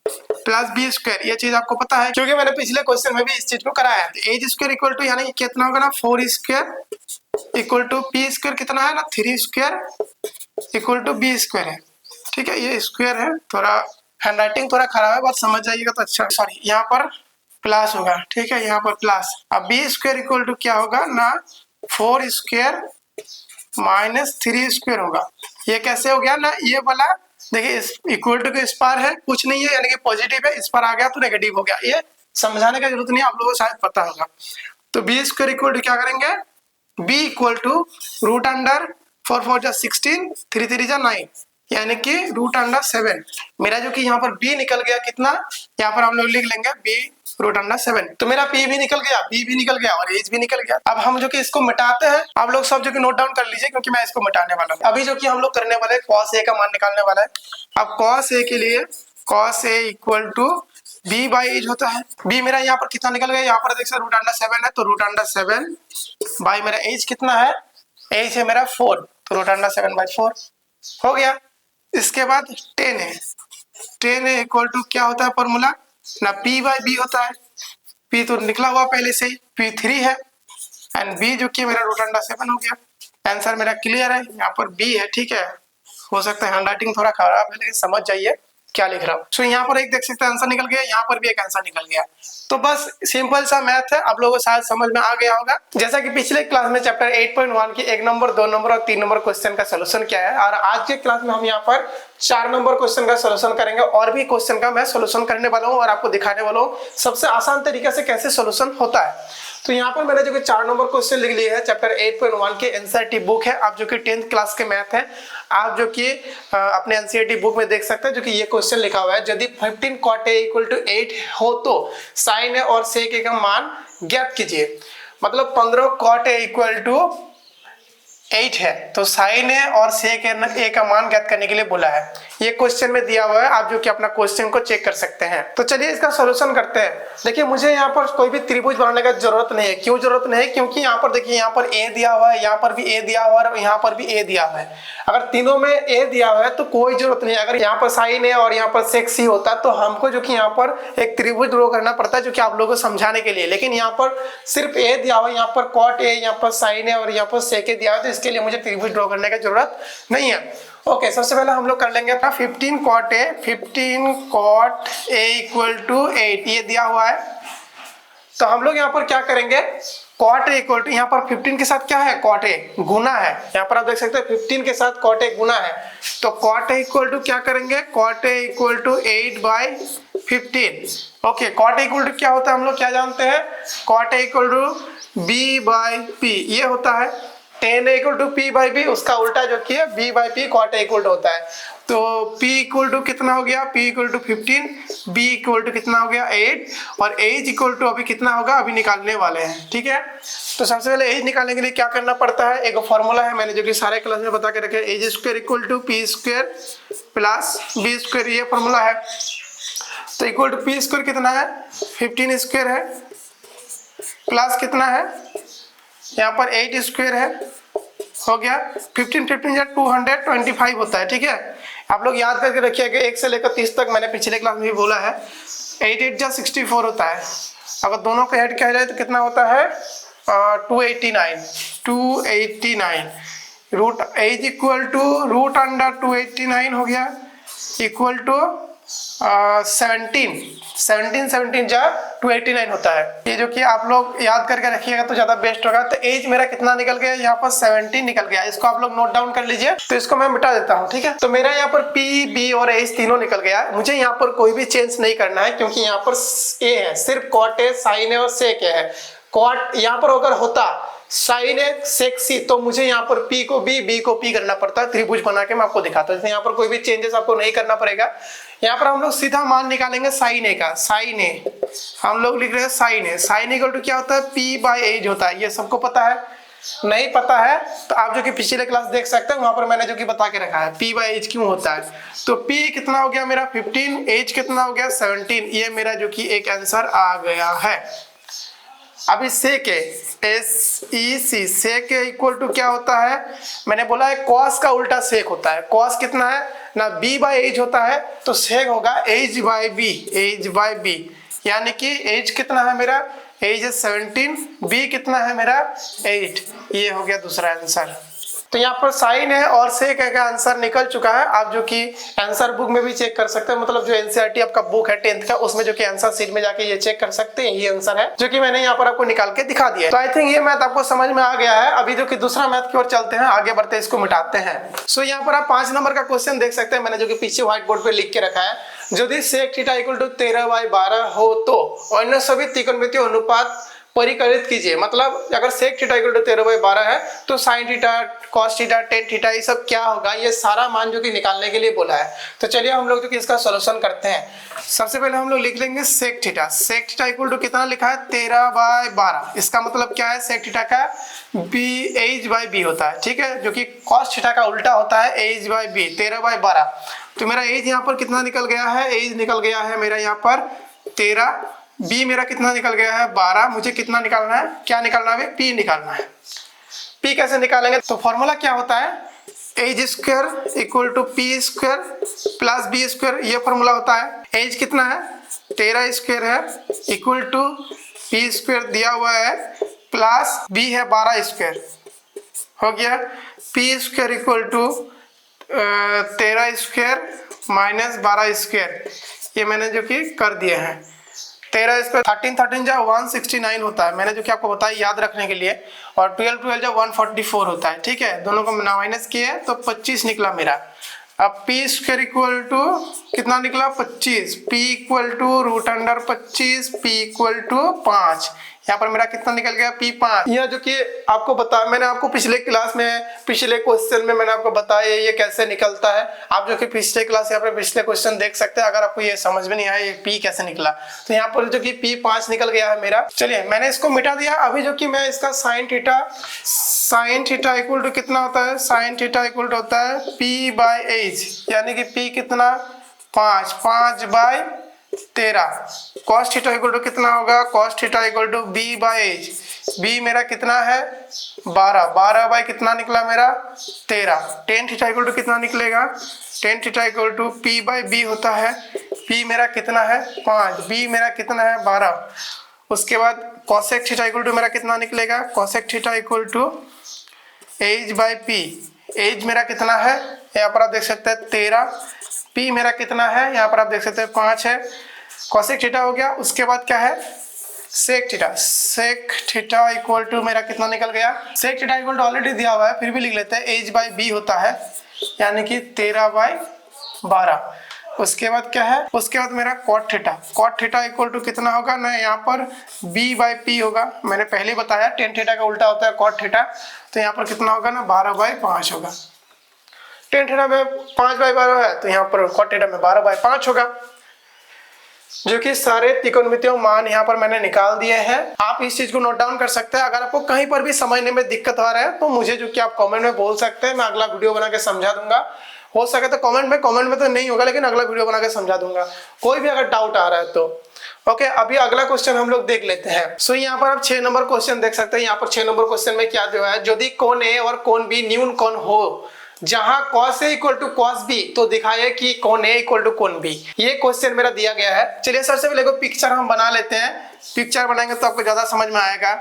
plus B square. ये चीज आपको पता है क्योंकि मैंने पिछले क्वेश्चन में भी इस चीज को कराया है। एज स्क्वायर इक्वल टू यानी कितना होगा ना, 4 square equal to p square कितना है ना, 3 square equal to b square है। ठीक है, ये स्क्वायर है, थोड़ा हैंडराइटिंग थोड़ा खराब है, बस समझ जाइएगा तो अच्छा। सॉरी, यहाँ पर प्लस होगा, ठीक है, यहाँ पर प्लस। अब b स्क्वायर इक्वल टू क्या होगा ना, 4 स्क्वायर माइनस 3 स्क्वायर होगा। ये कैसे हो गया ना, ये वाला देखिए इक्वल टू के इस पार है, कुछ नहीं है, यानी कि पॉजिटिव है, इस पर आ गया तो नेगेटिव हो गया। ये समझाने का जरूरत नहीं है, आप लोगों को शायद पता होगा। तो बी स्क्वायर इक्वल टू क्या करेंगे, b equal to root under 4 4 जा 16, 3 3 जा 9, यानी कि रूट अंडर 7। मेरा जो कि यहाँ पर b निकल गया कितना, यहाँ पर हम लोग लिख लेंगे b रूट अंडर 7। तो मेरा p भी निकल गया, b भी निकल गया और एज भी निकल गया। अब हम जो कि इसको मिटाते हैं, आप लोग सब जो कि नोट डाउन कर लीजिए क्योंकि मैं इसको मिटाने वाला हूँ। अभी जो कि हम लोग करने वाले cos a का मान निकालने वाला है। अब cos a के लिए cos a equal to b by H होता है। b मेरा यहाँ पर कितना निकल गया, यहाँ पर देख सकते रूट अंडर 7 है, तो रूट अंडर 7 बाई मेरा एज कितना है, एज है मेरा 4, तो रूट अंडर 7/4 हो गया। इसके बाद tan a इक्वल टू क्या होता है फॉर्मूला ना, p बाई बी होता है। p तो निकला हुआ पहले से ही, p 3 है एंड b जो कि मेरा रूट अंडर 7 हो गया। आंसर मेरा क्लियर है, यहाँ पर b है। ठीक है, हो सकता है हैंडराइटिंग थोड़ा खराब है, लेकिन समझ जाइए क्या लिख रहा हूँ। तो यहाँ पर एक देख सकते हैं आंसर निकल गया, यहाँ पर भी एक आंसर निकल गया। तो बस सिंपल सा मैथ है, आप लोगों को शायद समझ में आ गया होगा। जैसा कि पिछले क्लास में चैप्टर 8.1 की 1 नंबर 2 नंबर और 3 नंबर क्वेश्चन का सोल्यूशन किया है, और आज के क्लास में हम यहाँ पर 4 नंबर क्वेश्चन का सोल्यूशन करेंगे। और भी क्वेश्चन का मैं सोल्यूशन करने वाला हूँ और आपको दिखाने वाला हूँ सबसे आसान तरीके से कैसे सोल्यूशन होता है। तो यहाँ पर मैंने जो कि 4 नंबर क्वेश्चन लिख लिए हैं, चैप्टर 8.1 के एनसीईआरटी बुक है। आप जो कि 10th क्लास के मैथ है, आप जो कि अपने एनसीईआरटी बुक में देख सकते हैं, जो कि ये क्वेश्चन लिखा हुआ है, यदि 15 cot a इक्वल टू 8 हो तो sin a और sec a का मान ज्ञात कीजिए। मतलब 15 cot a इक्वल टू 8 है, तो sin a और sec a का मान ज्ञात करने के लिए बोला है। ये क्वेश्चन में दिया हुआ है, आप जो कि अपना क्वेश्चन को चेक कर सकते हैं। तो चलिए इसका सॉल्यूशन करते हैं। देखिए मुझे यहाँ पर कोई भी त्रिभुज बनाने का जरूरत नहीं है। क्यों जरूरत नहीं है, क्योंकि यहाँ पर देखिए यहाँ पर a दिया हुआ है, यहाँ पर भी a दिया हुआ है और यहाँ पर भी a दिया हुआ है। अगर तीनों में a दिया हुआ है तो कोई जरूरत नहीं है। अगर यहाँ पर sin a और यहाँ पर sec c होता तो हमको जो कि यहाँ पर एक त्रिभुज ड्रॉ करना पड़ता है, जो कि आप लोगों को समझाने के लिए। लेकिन यहाँ पर सिर्फ a दिया हुआ है, यहाँ पर cot a, यहाँ पर sin a और यहाँ पर sec a दिया हुआ है, तो इसके लिए मुझे त्रिभुज ड्रॉ करने की जरूरत नहीं है। ओके, सबसे पहले हम लोग कर लेंगे अपना 15 cot a इक्वल टू 8, ये दिया हुआ है। तो हम लोग यहाँ पर क्या करेंगे, कॉट ए इक्वल टू, यहाँ पर 15 के साथ क्या है, कॉट ए गुना है, यहाँ पर आप देख सकते हैं 15 के साथ कॉट ए गुना है, तो कॉट ए इक्वल टू क्या करेंगे, cot A equal to 8/15। Okay, cot A equal to क्या होता है, हम लोग क्या जानते हैं, cot A equal to b/p ये होता है, tan इक्वल टू p/b, उसका उल्टा जो कि है b/p cot A equal to होता है। तो p इक्वल टू कितना हो गया, p equal to 15, b equal to कितना हो गया 8, और एज इक्वल टू अभी कितना होगा, अभी निकालने वाले हैं। ठीक है, तो सबसे पहले एज निकालने के लिए क्या करना पड़ता है, एक फॉर्मूला है मैंने जो कि सारे क्लास में बता के रखे, H square equal to p square plus b square, ये फॉर्मूला है। तो इक्वल टू p स्क्वायर कितना है, 15 स्क्वायर है, प्लस कितना है, यहाँ पर 8 स्क्वायर है, हो गया 15 या 225 होता है। ठीक है, आप लोग याद करके रखिएगा, 1 से लेकर 30 तक मैंने पिछले क्लास में भी बोला है, 8 जा 64 होता है, अगर दोनों का ऐड किया जाए तो कितना होता है 289 root H equal to root under 289 हो गया, इक्वल टू 17 जा 289 होता है। ये जो कि आप लोग याद करके रखिएगा तो ज्यादा बेस्ट होगा। तो एज मेरा कितना निकल गया, यहाँ पर 17 निकल गया, इसको आप लोग नोट डाउन कर लीजिए। तो इसको मैं मिटा देता हूँ। ठीक है, तो मेरा यहाँ पर पी, बी और एज तीनों निकल गया। मुझे यहाँ पर कोई भी चेंज नहीं करना है, क्योंकि यहाँ पर ए है, सिर्फ कॉट है, साइन है और सेक है। कॉट यहाँ पर अगर होता साइन है सेक सी, तो मुझे यहाँ पर पी को बी, बी को पी करना पड़ता है, त्रिभुज बना के मैं आपको दिखाता हूँ। यहाँ पर कोई भी चेंजेस आपको नहीं करना पड़ेगा। यहाँ पर हम लोग सीधा मान निकालेंगे साइन ए का, साइन ए हम लोग लिख रहे हैं sine A, sine equal to क्या होता है, पी बाय एज होता है। ये सबको पता है, नहीं पता है तो आप जो कि पिछले क्लास देख सकते हैं, वहां पर मैंने जो कि बता के रखा है पी बाय एज क्यों होता है। तो पी कितना हो गया मेरा 15, एज कितना हो गया 17, ये मेरा जो कि एक आंसर आ गया है। अभी सेक SEC सेक इक्वल टू क्या होता है, मैंने बोला है कॉस का उल्टा सेक होता है। कॉस कितना है ना, b बाय एज होता है, तो सेक होगा H by B, H by B, यानी कि एज कितना है मेरा, एज है 17, बी कितना है मेरा 8, ये हो गया दूसरा आंसर। तो यहाँ पर साइन है और सेक का आंसर निकल चुका है। आप जो कि आंसर बुक में भी चेक कर सकते हैं, मतलब जो एनसीईआरटी आपका बुक है 10th का, उसमें जो कि आंसर शीट में जाके ये चेक कर सकते हैं, ये आंसर है जो कि मैंने यहाँ पर आपको निकाल के दिखा दिया है। तो आई थिंक ये मैथ आपको समझ में आ गया है। अभी जो कि दूसरा मैथ की ओर चलते हैं, आगे बढ़ते हैं, इसको मिटाते हैं। सो यहाँ पर आप 5 नंबर का क्वेश्चन देख सकते हैं, मैंने जो कि पीछे व्हाइट बोर्ड पे लिख के रखा है। यदि सेक थीटा इक्वल टू 13/12 हो तो अन्य सभी त्रिकोणमितीय अनुपात परिकलित कीजिए। मतलब अगर सेक थीटा इक्वल टू 13/12 है तो sine theta, cos theta, tan theta, ये सब क्या होगा, ये सारा मान जो कि निकालने के लिए बोला है। तो चलिए हम लोग जो कि इसका सॉल्यूशन करते हैं। सबसे पहले हम लोग लिख लेंगे sec theta. Sec theta equal to कितना लिखा है 13/12, इसका मतलब क्या है, सेक थीटा का बी एज बाय बी होता है। ठीक है, जो कि कॉस थीटा का उल्टा होता है एज बाय बी, 13/12। तो मेरा एज यहाँ पर कितना निकल गया है, एज निकल गया है मेरा यहाँ पर 13, बी मेरा कितना निकल गया है 12। मुझे कितना निकालना है, क्या निकालना है, पी निकालना है। पी कैसे निकालेंगे, तो फॉर्मूला क्या होता है, H square equal to P square plus B square, ये फॉर्मूला होता है। एज कितना है 13 स्क्वायर है, इक्वल टू पी स्क्वायर दिया हुआ है, प्लस बी है 12 स्क्वायर, हो गया P square equal to 13 square minus 12 square, ये मैंने जो कि कर दिए हैं। 13 स्क्वायर 13 जा 169 होता है, मैंने जो कि आपको बताया याद रखने के लिए, और 12 जा 144 होता है। ठीक है, दोनों को माइनस किए तो 25 निकला मेरा। अब पी स्क्वायर इक्वल टू कितना निकला 25, P equal to root under 25, P equal to 5। यहाँ पर मेरा कितना निकल गया पी 5। यह जो कि आपको बताया, मैंने आपको पिछले क्लास में, पिछले क्वेश्चन में मैंने आपको बताया ये कैसे निकलता है। आप जो कि पिछले क्लास यहाँ पर पिछले क्वेश्चन देख सकते हैं। अगर आपको ये समझ में नहीं आया ये पी कैसे निकला, तो यहाँ पर जो कि पी 5 निकल गया है मेरा। चलिए मैंने इसको मिटा दिया। अभी जो कि मैं इसका साइन थीटा इक्वल टू कितना होता है, साइन थीटा इक्वल टू होता है पी बाय एज, यानी कि पी कितना 5/13। कॉस थीटा इक्वल टू कितना होगा, cos theta equal to B by H, B मेरा कितना है 12 बाय कितना निकला मेरा 13। टेन थीटा इक्वल टू कितना निकलेगा, tan theta equal to P by B होता है, पी मेरा कितना है 5, बी मेरा कितना है 12। उसके बाद कॉसेक थीटा इक्वल टू मेरा कितना निकलेगा, cosec theta equal to H by P, H मेरा कितना है यहाँ पर आप देख सकते हैं 13, पी मेरा कितना है यहाँ पर आप देख सकते हैं 5 है, कॉसेक थीटा हो गया। उसके बाद क्या है सेक थीटा इक्वल टू मेरा कितना निकल गया, sec theta equal to already दिया हुआ है, फिर भी लिख लेते हैं, एच बाई बी होता है, यानी कि 13/12। उसके बाद क्या है, उसके बाद मेरा कॉट थीटा इक्वल टू कितना होगा ना, यहाँ पर b बाई पी होगा, मैंने पहले बताया टेन थीटा का उल्टा होता है कॉट थीटा, तो यहाँ पर कितना होगा ना 12/5 होगा। टेन थीटा में 5/12 है, तो यहाँ पर कॉट थीटा में 12/5 होगा, जो कि सारे त्रिकोणमितीय मान यहाँ पर मैंने निकाल दिए हैं। आप इस चीज को नोट डाउन कर सकते हैं। अगर आपको कहीं पर भी समझने में दिक्कत आ रहा है तो मुझे जो कि आप कमेंट में बोल सकते हैं, मैं अगला वीडियो बना के समझा दूंगा। हो सके तो कमेंट में तो नहीं होगा, लेकिन अगला वीडियो बना के समझा दूंगा, कोई भी अगर डाउट आ रहा है तो। ओके, अभी अगला क्वेश्चन हम लोग देख लेते हैं। सो यहाँ पर आप 6 नंबर क्वेश्चन देख सकते हैं। यहाँ पर 6 नंबर क्वेश्चन में क्या दिया है, यदि कोण ए और कोण बी न्यून कोण हो जहां cos A equal to cos B, तो दिखाइए कि कोण A इक्वल टू कोण B। ये क्वेश्चन मेरा दिया गया है। चलिए सबसे पहले को पिक्चर हम बना लेते हैं। पिक्चर बनाएंगे तो आपको ज्यादा समझ में आएगा।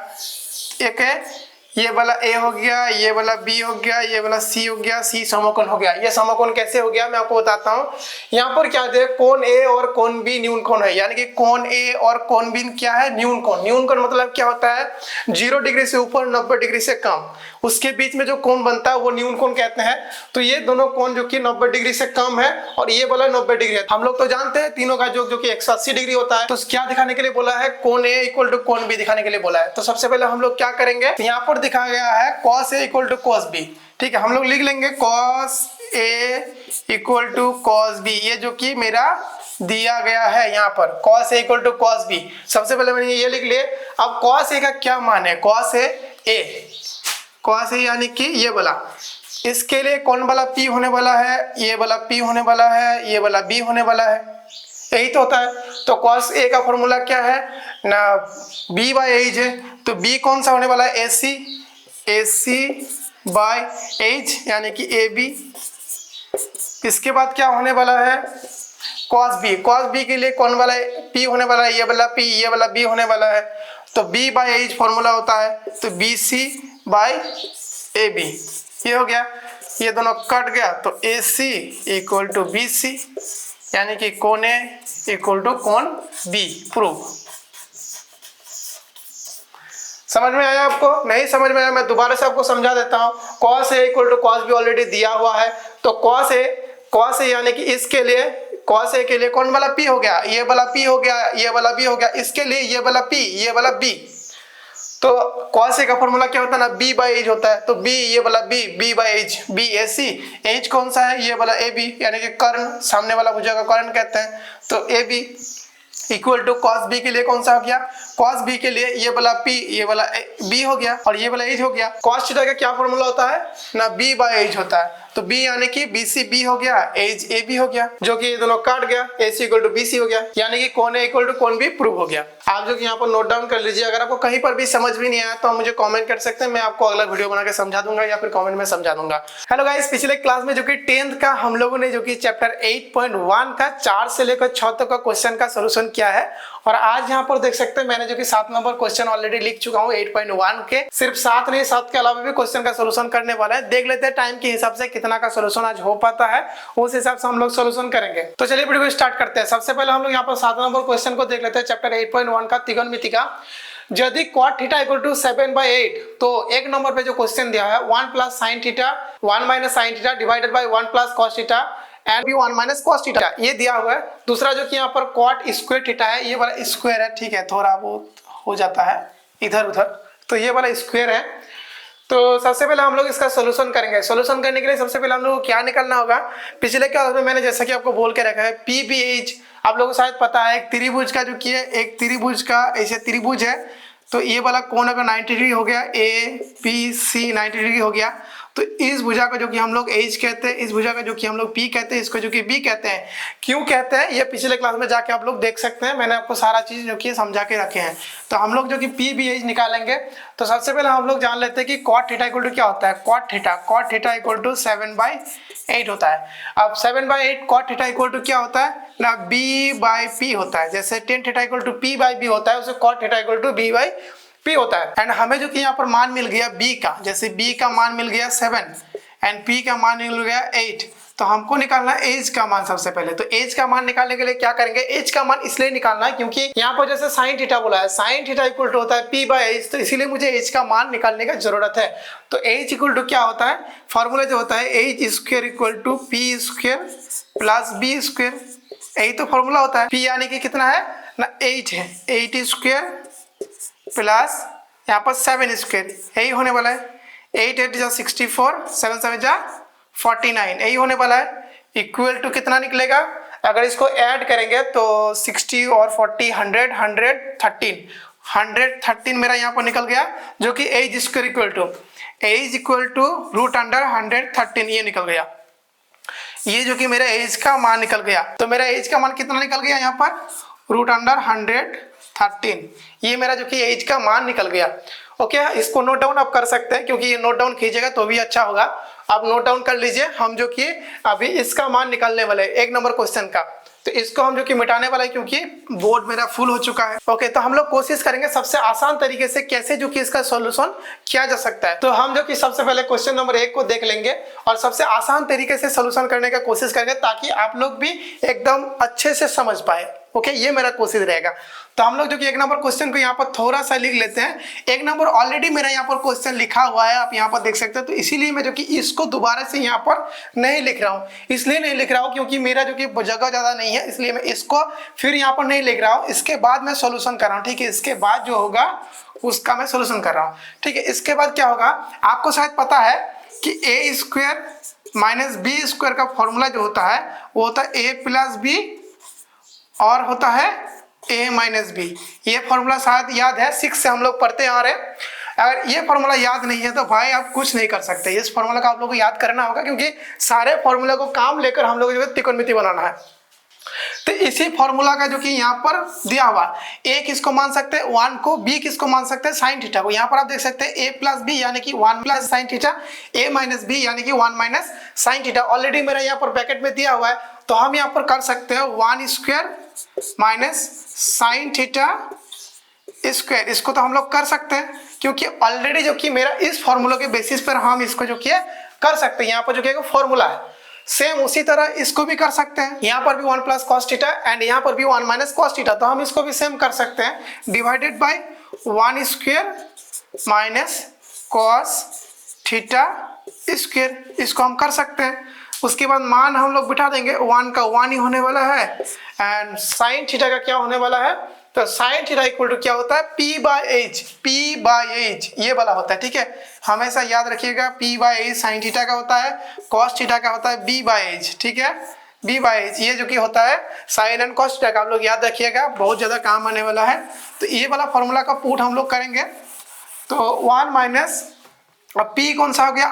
एक है ये वाला A हो गया, ये वाला B हो गया, ये वाला C हो गया, C समकोण हो गया। ये समकोण कैसे हो गया मैं आपको बताता हूँ। यहाँ पर क्या दे, कोण A और कोण B न्यून कोण है, यानी कि कोण A और कोण B क्या है, न्यून कोण। न्यून कोण मतलब क्या होता है, 0 डिग्री से ऊपर 90 डिग्री से कम, उसके बीच में जो कोण बनता है वो न्यून कोण कहते हैं। तो ये दोनों कोण जो कि 90 डिग्री से कम है और ये वाला 90 डिग्री है। हम लोग तो जानते हैं तीनों का जो कि 180 डिग्री होता है। तो क्या दिखाने के लिए बोला है, कोण A इक्वल टू कोण B दिखाने के लिए बोला है। तो सबसे पहले हम लोग क्या करेंगे, तो यहाँ पर दिखाया गया है cos A equal to cos B। ठीक है, हम लोग लिख लेंगे cos A equal to cos B, ये जो कि मेरा दिया गया है यहाँ पर cos A equal to cos B। सबसे पहले मैंने ये लिख लिया। अब cos A का क्या मान है, cos A यानी कि ये वाला, इसके लिए कौन वाला P होने वाला है, ये वाला P होने वाला है, ये वाला B होने वाला है, यही तो होता है। तो cos A का फॉर्मूला क्या है ना, B बाई एच है। तो B कौन सा होने वाला है, AC बाई एच, यानी कि AB। इसके बाद क्या होने वाला है, cos B के लिए कौन वाला P होने वाला है, ये वाला P, ये वाला B होने वाला है। तो B बाई एच फॉर्मूला होता है, तो BC बाई AB, ये हो गया। ये दोनों कट गया तो AC इक्वल टू BC, यानी कि कोण A इक्वल टू कोण B। प्रूफ समझ में आया आपको? नहीं समझ में आया मैं दोबारा से आपको समझा देता हूँ। cos A equal to cos B already दिया हुआ है। तो cos A यानी कि इसके लिए cos A के लिए कौन वाला P हो गया, ये वाला P हो गया, ये वाला B हो गया, इसके लिए ये वाला P, ये वाला B। तो cos A का फॉर्मूला क्या होता है ना, B बाई एच होता है। तो B ये वाला B by H, B AC, H कौन सा है, ये वाला AB, यानी कि कर्ण, सामने वाला भुजा का कर्ण कहते हैं। तो AB equal to cos B के लिए कौन सा हो गया, cos B के लिए ये वाला P, ये वाला B हो गया और ये वाला एच हो गया। cos थीटा का क्या फॉर्मूला होता है ना, B बाई एच होता है। तो B यानी कि BC B हो गया, एच AB हो गया, जो कि ये दोनों काट गया, AC इक्वल टू BC हो गया, यानी कि कोण A इक्वल टू कोण B प्रूव हो गया। आप जो कि यहाँ पर नोट डाउन कर लीजिए। अगर आपको कहीं पर भी समझ भी नहीं आया तो आप मुझे कमेंट कर सकते हैं, मैं आपको अगला वीडियो बना के समझा दूंगा या फिर कमेंट में समझा दूंगा। हेलो गाइस, पिछले क्लास में जो कि 10th का हम लोगों ने जो कि चैप्टर 8.1 का 4 से लेकर 6 तक का क्वेश्चन का सोल्यूशन किया है। और आज यहाँ पर देख सकते हैं मैंने जो कि 7 नंबर क्वेश्चन ऑलरेडी लिख चुका हूँ 8.1 के। सिर्फ 7 नहीं, 7 के अलावा भी क्वेश्चन का सोल्यूशन करने वाला है। देख लेते हैं टाइम के हिसाब से कितना का सोल्यूशन आज हो पाता है, उस हिसाब से हम लोग सोल्यूशन करेंगे। तो चलिए वीडियो को स्टार्ट करते हैं। सबसे पहले हम लोग यहाँ पर 7 नंबर क्वेश्चन को देख लेते हैं, चैप्टर 8.1 का त्रिकोणमिति का। यदि cot थीटा इक्वल टू 7/8, तो एक नंबर पे जो क्वेश्चन दिया है 1 plus sine theta 1 minus sine theta divided by 1 plus cos theta and 1 minus cos theta, ये दिया हुआ है। दूसरा जो कि यहाँ पर cot स्क्वायर थीटा है, ये वाला स्क्वायर है, ठीक है, थोड़ा बहुत हो जाता है इधर उधर, तो ये वाला स्क्वायर है। तो सबसे पहले हम लोग इसका सोल्यूशन करेंगे। सोल्यूशन करने के लिए सबसे पहले हम लोग को क्या निकालना होगा, पिछले क्लास में मैंने जैसा कि आपको बोल के रखा है PBH, आप लोगों को शायद पता है एक त्रिभुज का जो कि है, एक त्रिभुज का ऐसे त्रिभुज है, तो ये वाला कोण अगर 90 डिग्री हो गया, ABC 90 डिग्री हो गया, तो इस भुजा का जो कि हम लोग H कहते हैं, इस भुजा का जो कि हम लोग P कहते हैं, इसको जो कि B कहते हैं। क्यों कहते हैं ये पिछले क्लास में जाके आप लोग देख सकते हैं, मैंने आपको सारा चीज जो कि समझा के रखे हैं। तो हम लोग जो कि PBH निकालेंगे। तो सबसे पहले हम लोग जान लेते हैं कि cot थीटा इक्वल टू क्या होता है। cot थीटा इक्वल टू 7/8 होता है। अब 7/8 cot थीटा इक्वल टू क्या होता है ना, B बाई P होता है। जैसे tan theta equal to P by B होता है, उसे cot theta equal to B by P होता है। एंड हमें जो कि यहाँ पर मान मिल गया B का, जैसे B का मान मिल गया 7 एंड P का मान मिल गया 8, तो हमको निकालना है एज का मान सबसे पहले। तो एज का मान निकालने के लिए क्या करेंगे, एज का मान इसलिए निकालना है क्योंकि यहाँ पर जैसे साइन थीटा बोला है, साइन थीटा इक्वल टू होता है पी बाय एज, तो इसीलिए मुझे एज का मान निकालने की जरूरत है। तो एज इक्वल टू क्या होता है, फॉर्मूला जो होता है H square equal to P square plus B square, यही तो फॉर्मूला होता है। पी यानी कि कितना है ना 8 है, 8 स्क्वायर प्लस यहाँ पर 7 स्क्वायर, यही होने वाला है। 8 8 जा 64, 7 7 जा 49, यही होने वाला है। इक्वल टू कितना निकलेगा, अगर इसको ऐड करेंगे तो 60 और 40 100 113, 113 मेरा यहाँ पर निकल गया, जो कि H square equal to root under 113 ये निकल गया। ये जो कि मेरा एज का मान निकल गया, तो मेरा एज का मान कितना निकल गया यहाँ पर रूट अंडर 113, ये मेरा जो कि एज का मान निकल गया। ओके, इसको नोट डाउन आप कर सकते हैं, क्योंकि ये नोट डाउन कीजिएगा तो भी अच्छा होगा। आप नोट डाउन कर लीजिए, हम जो कि अभी इसका मान निकालने वाले 1 नंबर क्वेश्चन का, तो इसको हम जो कि मिटाने वाला है क्योंकि बोर्ड मेरा फुल हो चुका है। ओके, तो हम लोग कोशिश करेंगे सबसे आसान तरीके से कैसे जो कि इसका सॉल्यूशन किया जा सकता है। तो हम जो कि सबसे पहले क्वेश्चन नंबर 1 को देख लेंगे और सबसे आसान तरीके से सॉल्यूशन करने का कोशिश करेंगे, ताकि आप लोग भी एकदम अच्छे से समझ पाए। ओके, ये मेरा कोशिश रहेगा। तो हम लोग जो कि 1 नंबर क्वेश्चन को यहाँ पर थोड़ा सा लिख लेते हैं। 1 नंबर ऑलरेडी मेरा यहाँ पर क्वेश्चन लिखा हुआ है, आप यहाँ पर देख सकते हैं, तो इसीलिए मैं जो कि इसको दोबारा से यहाँ पर नहीं लिख रहा हूँ। इसलिए नहीं लिख रहा हूँ क्योंकि मेरा जो कि जगह ज़्यादा नहीं है, इसलिए मैं इसको फिर यहाँ पर नहीं लिख रहा हूँ। इसके बाद मैं सोल्यूशन कर रहा हूँ, ठीक है। इसके बाद जो होगा उसका मैं सोल्यूशन कर रहा हूँ, ठीक है। इसके बाद क्या होगा, आपको शायद पता है कि ए स्क्वायर माइनस बी स्क्वायर का फॉर्मूला जो होता है वो होता है ए प्लस बी और होता है a माइनस बी। ये फॉर्मूला शायद याद है, 6 से हम लोग पढ़ते आ रहे हैं। अगर ये फॉर्मूला याद नहीं है तो भाई आप कुछ नहीं कर सकते, इस फॉर्मूला का आप लोगों को याद करना होगा, क्योंकि सारे फॉर्मूला को काम लेकर हम लोग जो है त्रिकोणमिति बनाना है। तो इसी फॉर्मूला का जो कि यहाँ पर दिया हुआ, a किसको मान सकते हैं 1 को, b किसको मान सकते हैं साइन थीटा को। यहाँ पर आप देख सकते हैं a प्लस बी यानी कि 1 plus sine theta, a minus B यानी कि 1 माइनस साइन थीटा। ऑलरेडी मेरा यहाँ पर ब्रैकेट में दिया हुआ है, तो हम यहाँ पर कर सकते हैं 1 square minus sine theta square. इसको तो हम लोग कर सकते हैं क्योंकि ऑलरेडी जो कि मेरा इस फॉर्मूला के बेसिस पर हम इसको जो कि कर सकते हैं। यहाँ पर जो कि फॉर्मूला है, सेम उसी तरह इसको भी कर सकते हैं। यहाँ पर भी 1 प्लस कॉस थीटा एंड यहाँ पर भी 1 माइनस कॉस थीटा, तो हम इसको भी सेम कर सकते हैं, divided by 1 square minus cos theta square. इसको हम कर सकते हैं। उसके बाद मान हम लोग बिठा देंगे, 1 का 1 ही होने वाला है एंड साइन थीटा का क्या होने वाला है, तो साइन थीटा इक्वल टू क्या होता है p बाय एज, ये वाला होता है, ठीक है। हमेशा याद रखिएगा p by H sine theta का होता है, कॉस थीटा का होता है b बाय एज, ठीक है। b बाय एज ये जो कि होता है साइन एंड कॉस थीटा का, आप लोग याद रखिएगा, बहुत ज्यादा काम आने वाला है। तो ये वाला फॉर्मूला का पुट हम लोग करेंगे, तो 1 माइनस p कौन सा हो गया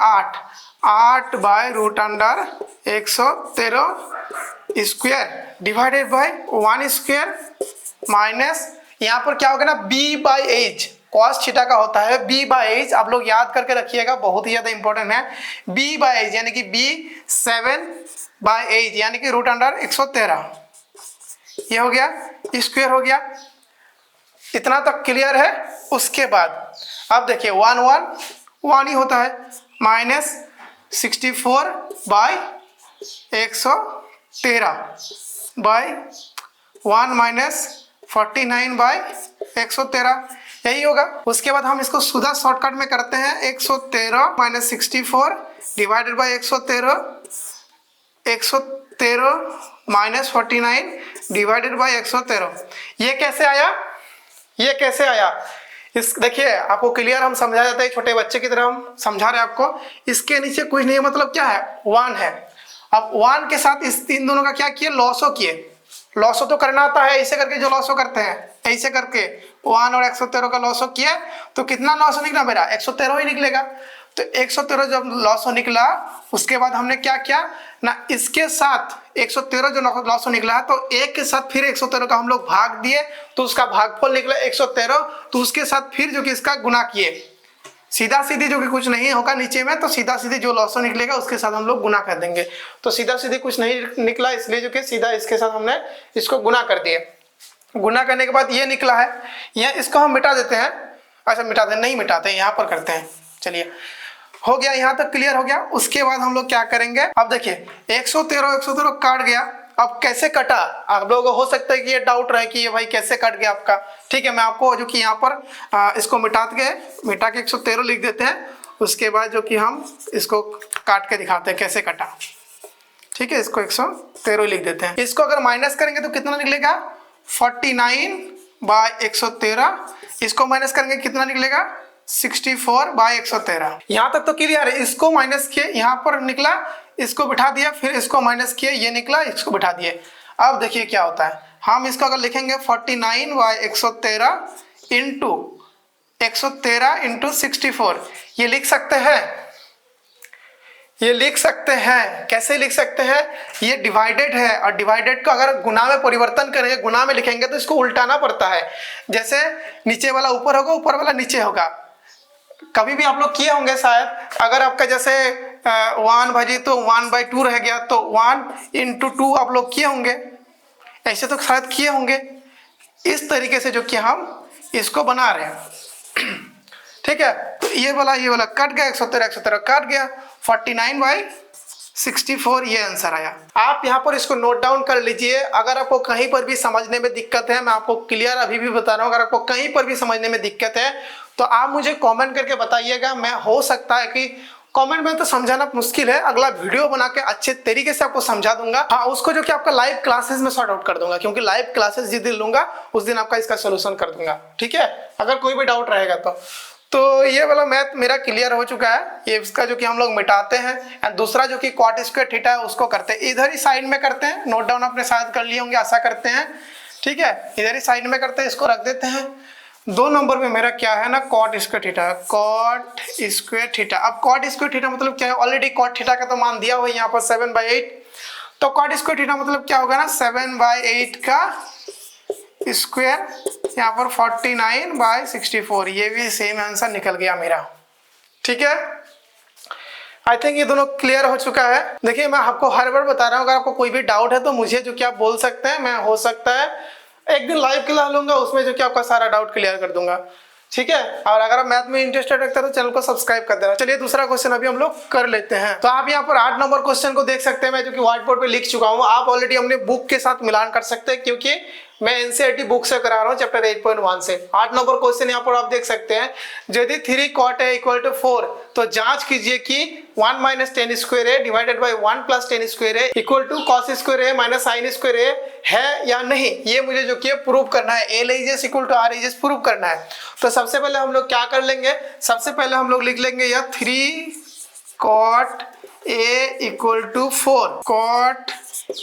8 by root under 113 square divided by 1 square minus यहाँ पर क्या होगा ना b by H, cos theta का होता है b बाय एज, आप लोग याद करके रखिएगा, बहुत ही ज्यादा इंपॉर्टेंट है। b बाय एज यानी कि b 7 बाय एज यानी कि रूट अंडर 113, ये हो गया, स्क्वायर हो गया। इतना तक क्लियर है। उसके बाद अब देखिए 1 ही होता है, minus 64 by 113 by 1 minus 49 by 113, यही होगा। उसके बाद हम इसको सीधा शॉर्टकट में करते हैं, 113 minus 64 divided by 113 minus 49 divided by 113। ये कैसे आया, इस देखिए आपको क्लियर हम समझा जाता है, छोटे बच्चे की तरह हम समझा रहे हैं आपको। इसके नीचे कुछ नहीं, मतलब क्या है 1 है। अब 1 के साथ इस इन दोनों का क्या किए, लॉसो किए। लॉसो तो करना आता है, ऐसे करके जो लॉसो करते हैं, ऐसे करके 1 और 113 का लॉसो किया, तो कितना लॉसो निकला मेरा 113 ही निकलेगा। तो 113 जब लॉसो निकला, उसके बाद हमने क्या किया ना, इसके साथ 113 जो लॉसो निकला है, तो 1 के साथ फिर 113 का हम लोग भाग दिए, तो उसका भागफल निकला 113, तो उसके साथ फिर जो कि इसका गुना किए। सीधा सीधी जो कि कुछ नहीं होगा नीचे में, तो सीधा सीधी जो लॉसो निकलेगा उसके साथ हम लोग गुना कर देंगे। तो सीधा सीधी कुछ नहीं निकला, इसलिए जो कि सीधा इसके साथ हमने इसको गुना कर दिए। गुना करने के बाद ये निकला है, यह इसको हम मिटा देते हैं। अच्छा मिटाते नहीं मिटाते, यहाँ पर करते हैं, चलिए। हो गया, यहाँ तक क्लियर हो गया। उसके बाद हम लोग क्या करेंगे, अब देखिए 113 काट गया। अब कैसे कटा, आप लोगों को हो सकता है कि ये डाउट रहे कि ये भाई कैसे कट गया आपका। ठीक है, मैं आपको जो कि यहाँ पर इसको मिटा के 113 लिख देते हैं। उसके बाद जो कि हम इसको काट के दिखाते हैं कैसे कटा। ठीक है, इसको 113 लिख देते हैं। इसको अगर माइनस करेंगे तो कितना निकलेगा, 49/113। इसको माइनस करेंगे कितना निकलेगा, 64/113। यहां तक तो क्लियर है। इसको माइनस किए, यहां पर निकला, इसको बिठा दिया, फिर इसको माइनस किए, ये निकला, इसको बिठा दिए। अब देखिए क्या होता है, हम इसको अगर लिखेंगे 49/113 इंटू 113 इंटू 64, ये लिख सकते हैं, ये लिख सकते हैं। कैसे लिख सकते हैं, ये डिवाइडेड है और डिवाइडेड को अगर गुना में परिवर्तन करेंगे, गुना में लिखेंगे तो इसको उल्टाना पड़ता है। जैसे नीचे वाला ऊपर होगा, ऊपर वाला नीचे होगा। कभी भी आप लोग किए होंगे शायद, अगर आपका जैसे 1 भाजी तो 1/2 रह गया तो 1 इंटू 2 आप लोग किए होंगे, ऐसे तो शायद किए होंगे। इस तरीके से जो कि हम इसको बना रहे हैं। ठीक है, तो ये वाला कट गया, 113 काट गया, 49/64 ये आंसर आया। आप यहाँ पर इसको नोट डाउन कर लीजिए। अगर आपको कहीं पर भी समझने में दिक्कत है, मैं आपको क्लियर अभी भी बता रहा हूँ, अगर आपको कहीं पर भी समझने में दिक्कत है तो आप मुझे कमेंट करके बताइएगा। मैं हो सकता है कि कमेंट में तो समझाना मुश्किल है, अगला वीडियो बना के अच्छे तरीके से आपको समझा दूंगा। हाँ, उसको जो कि आपका लाइव क्लासेस में सॉर्ट आउट कर दूंगा, क्योंकि लाइव क्लासेस जिस दिन लूंगा उस दिन आपका इसका सोल्यूशन कर दूंगा। ठीक है, अगर कोई भी डाउट रहेगा तो ये वाला मैथ मेरा क्लियर हो चुका है। ये इसका जो कि हम लोग मिटाते हैं, एंड दूसरा जो कि कॉट स्क्वायर थीटा है उसको करते हैं, इधर ही साइड में करते हैं। नोट डाउन आपने शायद कर लिए होंगे, आशा करते हैं। ठीक है, इधर ही साइड में करते हैं, इसको रख देते हैं। 2 नंबर में मेरा क्या है ना, cot square theta, cot square theta. अब कॉट स्क्वायर थीटा मतलब क्या है, ऑलरेडी कॉट थीटा का तो मान दिया हुआ है यहाँ पर 7/8, तो कॉट स्क्वायर थीटा मतलब क्या होगा ना, 7/8 का स्क्वायर, यहाँ पर 49/64। ये भी सेम आंसर निकल गया मेरा। ठीक है, आई थिंक ये दोनों क्लियर हो चुका है। देखिए, मैं आपको हर बार बता रहा हूँ, अगर आपको कोई भी डाउट है तो मुझे जो कि आप बोल सकते हैं। मैं हो सकता है एक दिन लाइव क्लास लूंगा, उसमें जो कि आपका सारा डाउट क्लियर कर दूंगा। ठीक है, और अगर आप मैथ में इंटरेस्टेड रखते हैं तो चैनल को सब्सक्राइब कर देना। चलिए दूसरा क्वेश्चन अभी हम लोग कर लेते हैं। तो आप यहाँ पर 8 नंबर क्वेश्चन को देख सकते हैं, मैं जो कि व्हाइट बोर्ड पे लिख चुका हूँ। आप ऑलरेडी अपने बुक के साथ मिलान कर सकते हैं, क्योंकि मैं एनसीईआरटी बुक से करा रहा हूँ चैप्टर 8.1 से। 8 नंबर क्वेश्चन यहाँ पर आप देख सकते हैं, यदि 3 cot a = 4 तो जांच कीजिए कि 1 - 10 square a divided by 1 + 10 square a equal to cos square a - sin square a है या नहीं। ये मुझे जो कि प्रूव करना है, a LHS = r LHS prove करना है। तो सबसे पहले हम लोग क्या कर लेंगे, सबसे पहले हम लोग लिख लेंगे यह 3 cot a = 4, cot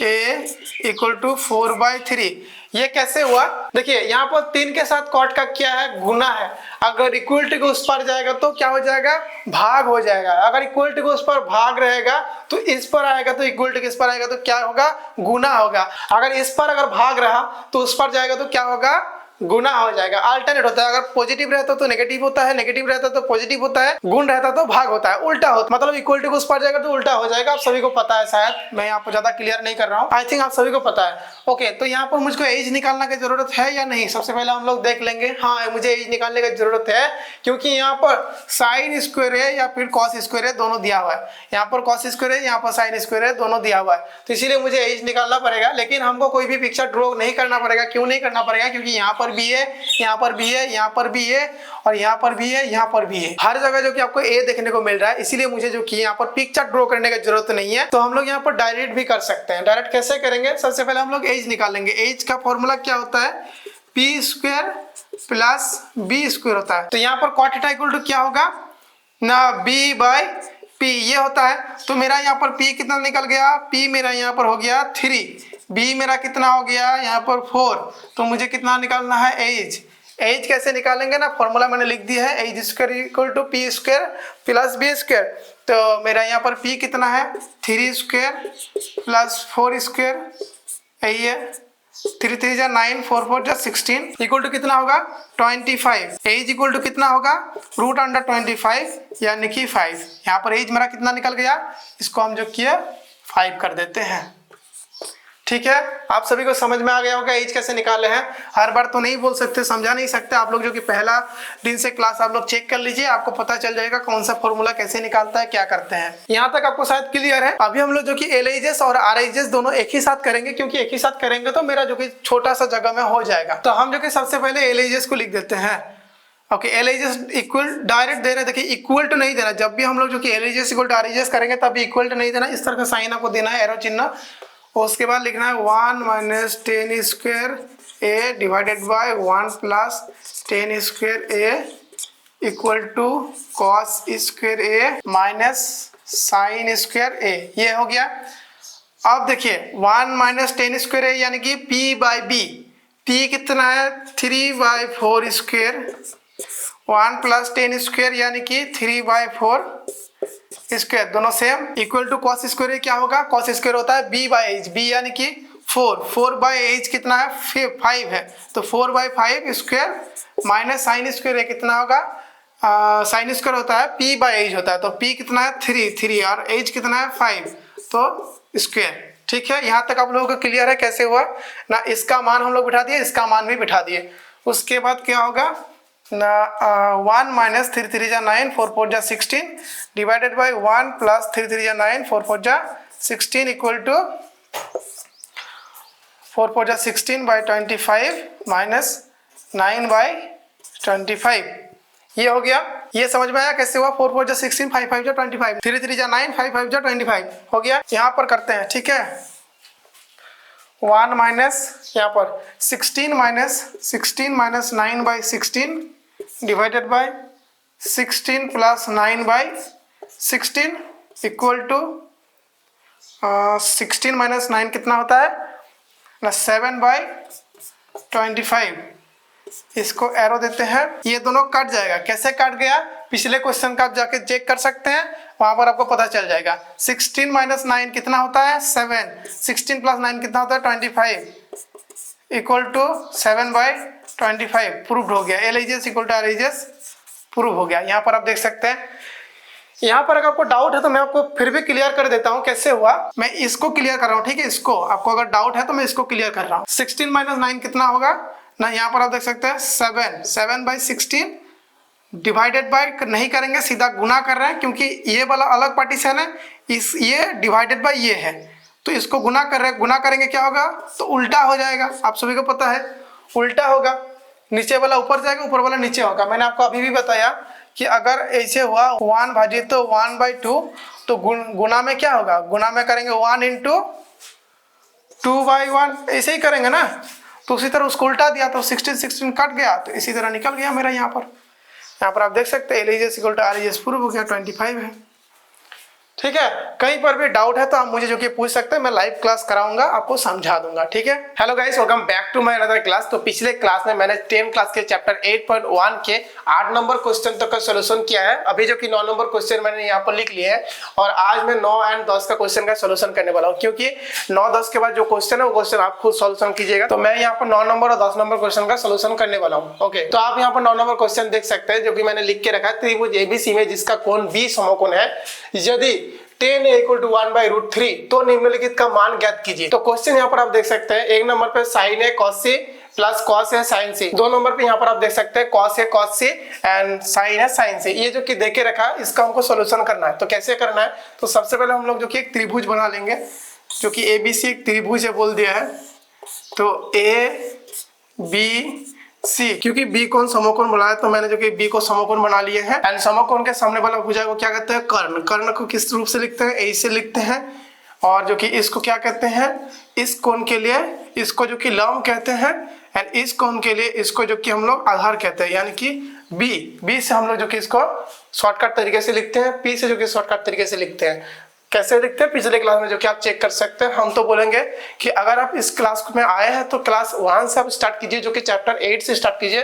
a = 4/3। ये कैसे हुआ, देखिए यहाँ पर 3 के साथ कॉट का क्या है, गुना है। अगर इक्वलिटी के उस पर जाएगा तो क्या हो जाएगा, भाग हो जाएगा। अगर इक्वलिटी के उस पर भाग रहेगा तो इस पर आएगा, तो इक्वलिटी के इस पर आएगा तो क्या होगा, गुना होगा। अगर इस पर अगर भाग रहा तो उस पर जाएगा तो क्या होगा, गुना हो जाएगा। अल्टरनेट होता है, अगर पॉजिटिव रहता तो नेगेटिव होता है, नेगेटिव रहता तो पॉजिटिव होता है, गुण रहता तो भाग होता है, उल्टा होता, मतलब इक्वलिटी को उस पर जाएगा तो उल्टा हो जाएगा। आप सभी को पता है, शायद मैं यहाँ पर ज्यादा क्लियर नहीं कर रहा हूँ, आई थिंक आप सभी को पता है। ओके, तो यहाँ पर मुझको एज निकालने की जरूरत है या नहीं, सबसे पहले हम लोग देख लेंगे। हाँ, मुझे एज निकालने की जरूरत है, क्योंकि यहाँ पर साइन स्क्वायर है या फिर कॉस स्क्वायर है, दोनों दिया हुआ है। यहाँ पर कॉस स्क्वायर है, यहाँ पर साइन स्क्वायर है, दोनों दिया हुआ है, तो इसीलिए मुझे एज निकालना पड़ेगा। लेकिन हमको कोई भी पिक्चर ड्रॉ नहीं करना पड़ेगा। क्यों नहीं करना पड़ेगा, क्योंकि यहाँ पर भी है, यहाँ पर भी है, यहाँ पर भी है, और यहाँ पर भी है, यहाँ पर भी है। हर जगह जो कि आपको ए देखने को मिल रहा है, इसीलिए मुझे जो कि यहाँ पर पिक्चर ड्रॉ करने की जरूरत नहीं है। तो हम लोग यहाँ पर डायरेक्ट भी कर सकते हैं। डायरेक्ट कैसे करेंगे, सबसे पहले हम लोग एज निकालेंगे। एज का फॉर्मूला क्या होता है, p² + b² होता है। तो यहाँ पर cot θ = क्या होगा ना, b/p ये होता है। तो मेरा यहाँ पर p कितना निकल गया, p मेरा यहाँ पर हो गया 3, b मेरा कितना हो गया यहाँ पर 4। तो मुझे कितना निकालना है, एज। एज कैसे निकालेंगे ना, फॉर्मूला मैंने लिख दिया है, H square equal to p² + b²। तो मेरा यहाँ पर p कितना है, 3² + 4², यही है, 3 × 3 = 9, 4 × 4 = 16 इक्वल टू कितना होगा, 25। एज इक्वल टू कितना होगा, √25 यानी कि 5। यहाँ पर एज मेरा कितना निकल गया, इसको हम जो किया 5 कर देते हैं। ठीक है, आप सभी को समझ में आ गया होगा एज कैसे निकाले हैं। हर बार तो नहीं बोल सकते, समझा नहीं सकते आप लोग, जो कि पहला दिन से क्लास आप लोग चेक कर लीजिए, आपको पता चल जाएगा कौन सा फॉर्मूला कैसे निकालता है, क्या करते हैं। यहाँ तक आपको शायद क्लियर है। अभी हम लोग जो कि LHS और RHS दोनों एक ही साथ करेंगे, क्योंकि एक ही साथ करेंगे तो मेरा जो कि छोटा सा जगह में हो जाएगा। तो हम जो कि सबसे पहले LHS को लिख देते हैं। ओके, LHS इक्वल डायरेक्ट दे रहे, देखिए इक्वल टू नहीं देना। जब भी हम लोग जो कि LHS इक्वल टू RHS करेंगे तब इक्वल टू नहीं देना, इस तरह का साइन आपको देना है, एरो चिन्ह। उसके बाद लिखना है 1 minus 10 square A divided by 1 plus 10 square A equal to cos square A minus sine square A। ये हो गया। अब देखिए 1 माइनस 10 स्क्वायर A यानी कि P बाई B। P कितना है 3/4 स्क्वायर, 1 प्लस 10 स्क्वायर यानी कि 3/4 स्क्वायर, दोनों same, equal to cos square क्या होगा, कॉस स्क्वायर होता है b बाई एच, b यानी कि 4 बाई एच कितना है 5 है, तो 4/5 स्क्वायर माइनस साइन स्क्वायर कितना होगा, साइन स्क्वायर होता है p बाई एच होता है, तो p कितना है 3 और h कितना है 5, तो स्क्वायर। ठीक है, यहाँ तक आप लोगों को क्लियर है कैसे हुआ ना। इसका मान हम लोग बिठा दिए, इसका मान भी बिठा दिए। उसके बाद क्या होगा ना 1 माइनस 3 3 जा 9 4 4 जा 16 डिवाइडेड बाई 1 प्लस 3 3 जा 9 4 4 जा 16 इक्वल टू 4 4 जा 16 बाई 25 माइनस 9 बाई 25। ये हो गया। ये समझ में आया कैसे हुआ, 4 4 जा 16 5 5 जा 25 3 3 जा 9 5 5 जा 25 हो गया। यहाँ पर करते हैं, ठीक है, 1 माइनस यहाँ पर 16 minus 9 by 16 divided by 16 plus 9 by 16 equal to 16 minus 9 कितना होता है ना 7 बाई 25। इसको एरो देते हैं, ये दोनों कट जाएगा। कैसे कट गया, पिछले क्वेश्चन का आप जाके चेक कर सकते हैं, वहां पर आपको पता चल जाएगा। 16 माइनस 9 कितना होता है 7, 16 प्लस 9 कितना होता है 25 इक्वल टू 7 बाई 25। प्रूव्ड हो गया, LHS equal to RHS prove हो गया। यहाँ पर आप देख सकते हैं। यहाँ पर अगर आपको डाउट है तो मैं आपको फिर भी क्लियर कर देता हूँ कैसे हुआ। मैं इसको क्लियर कर रहा हूँ, ठीक है, इसको आपको अगर डाउट है तो मैं इसको क्लियर कर रहा हूँ। 16 माइनस 9 कितना होगा ना, यहाँ पर आप देख सकते हैं 7 बाई 16 डिवाइडेड बाय नहीं करेंगे, सीधा गुना कर रहे हैं, क्योंकि ये वाला अलग पार्टीशन है, इस ये डिवाइडेड बाय ये है, तो इसको गुना कर रहे हैं। गुना करेंगे क्या होगा, तो उल्टा हो जाएगा। आप सभी को पता है उल्टा होगा, नीचे वाला ऊपर जाएगा, ऊपर वाला नीचे होगा। मैंने आपको अभी भी बताया कि अगर ऐसे हुआ 1 भाजित तो 1/2, तो गुना में क्या होगा, गुना में करेंगे 1 इंटू 2/1, ऐसे ही करेंगे ना। तो उसी तरह उसको उल्टा दिया तो 16 कट गया, तो इसी तरह निकल गया मेरा। यहाँ पर आप देख सकते हैं LHS equal to RHS prove हो गया, 25 है। ठीक है, कहीं पर भी डाउट है तो आप मुझे जो कि पूछ सकते हैं, मैं लाइव क्लास कराऊंगा, आपको समझा दूंगा। ठीक है, hello guys, welcome back to my another class. तो पिछले क्लास में मैंने 10 क्लास के चैप्टर 8.1 के 8 नंबर क्वेश्चन तक का सोल्यूशन किया है। अभी जो कि 9 नंबर क्वेश्चन मैंने यहाँ पर लिख लिए हैं, और आज मैं 9 और 10 का क्वेश्चन का सोल्यूशन करने वाला हूँ, क्योंकि 9-10 के बाद जो क्वेश्चन है वो क्वेश्चन आप खुद सोल्यूशन कीजिएगा। तो मैं यहाँ पर 9 नंबर और 10 नंबर क्वेश्चन का सोल्यूशन करने वाला हूँ। ओके, तो आप यहाँ पर 9 नंबर क्वेश्चन देख सकते हैं, जो कि मैंने लिख के रखा है। त्रिभुज ABC में जिसका कोण 20 समकोण है, यदि tan A इक्वल टू 1/√3 तो निम्नलिखित का मान ज्ञात कीजिए। तो क्वेश्चन यहाँ पर आप देख सकते हैं, एक नंबर पे sin A cos C plus cos A sin C, 2 number पे यहाँ पर आप देख सकते हैं cos A cos C and sin A sin C। ये जो कि देखे रखा है, इसका हमको सोल्यूशन करना है। तो कैसे करना है, तो सबसे पहले हम लोग जो कि एक त्रिभुज बना लेंगे, जो कि ABC एक त्रिभुज है बोल दिया है। तो ABC, क्योंकि B कोण समकोण बोला है, तो मैंने जो कि B को समकोण बना लिए हैं। एंड समकोण के सामने वाला भुजा को क्या कहते हैं, कर्ण। कर्ण को किस रूप से लिखते हैं, ऐसे लिखते हैं। और जो कि इसको क्या कहते हैं, इस कोण के लिए इसको जो कि लंब कहते हैं, एंड इस कोण के लिए इसको जो कि हम लोग आधार कहते हैं, यानी कि B से हम लोग जो कि इसको शॉर्टकट तरीके से लिखते हैं, P से जो कि शॉर्टकट तरीके से लिखते हैं। कैसे लिखते हैं, पिछले क्लास में जो कि आप चेक कर सकते हैं। हम तो बोलेंगे कि अगर आप इस क्लास में आए हैं तो क्लास 1 से आप स्टार्ट कीजिए, जो कि चैप्टर 8 से स्टार्ट कीजिए,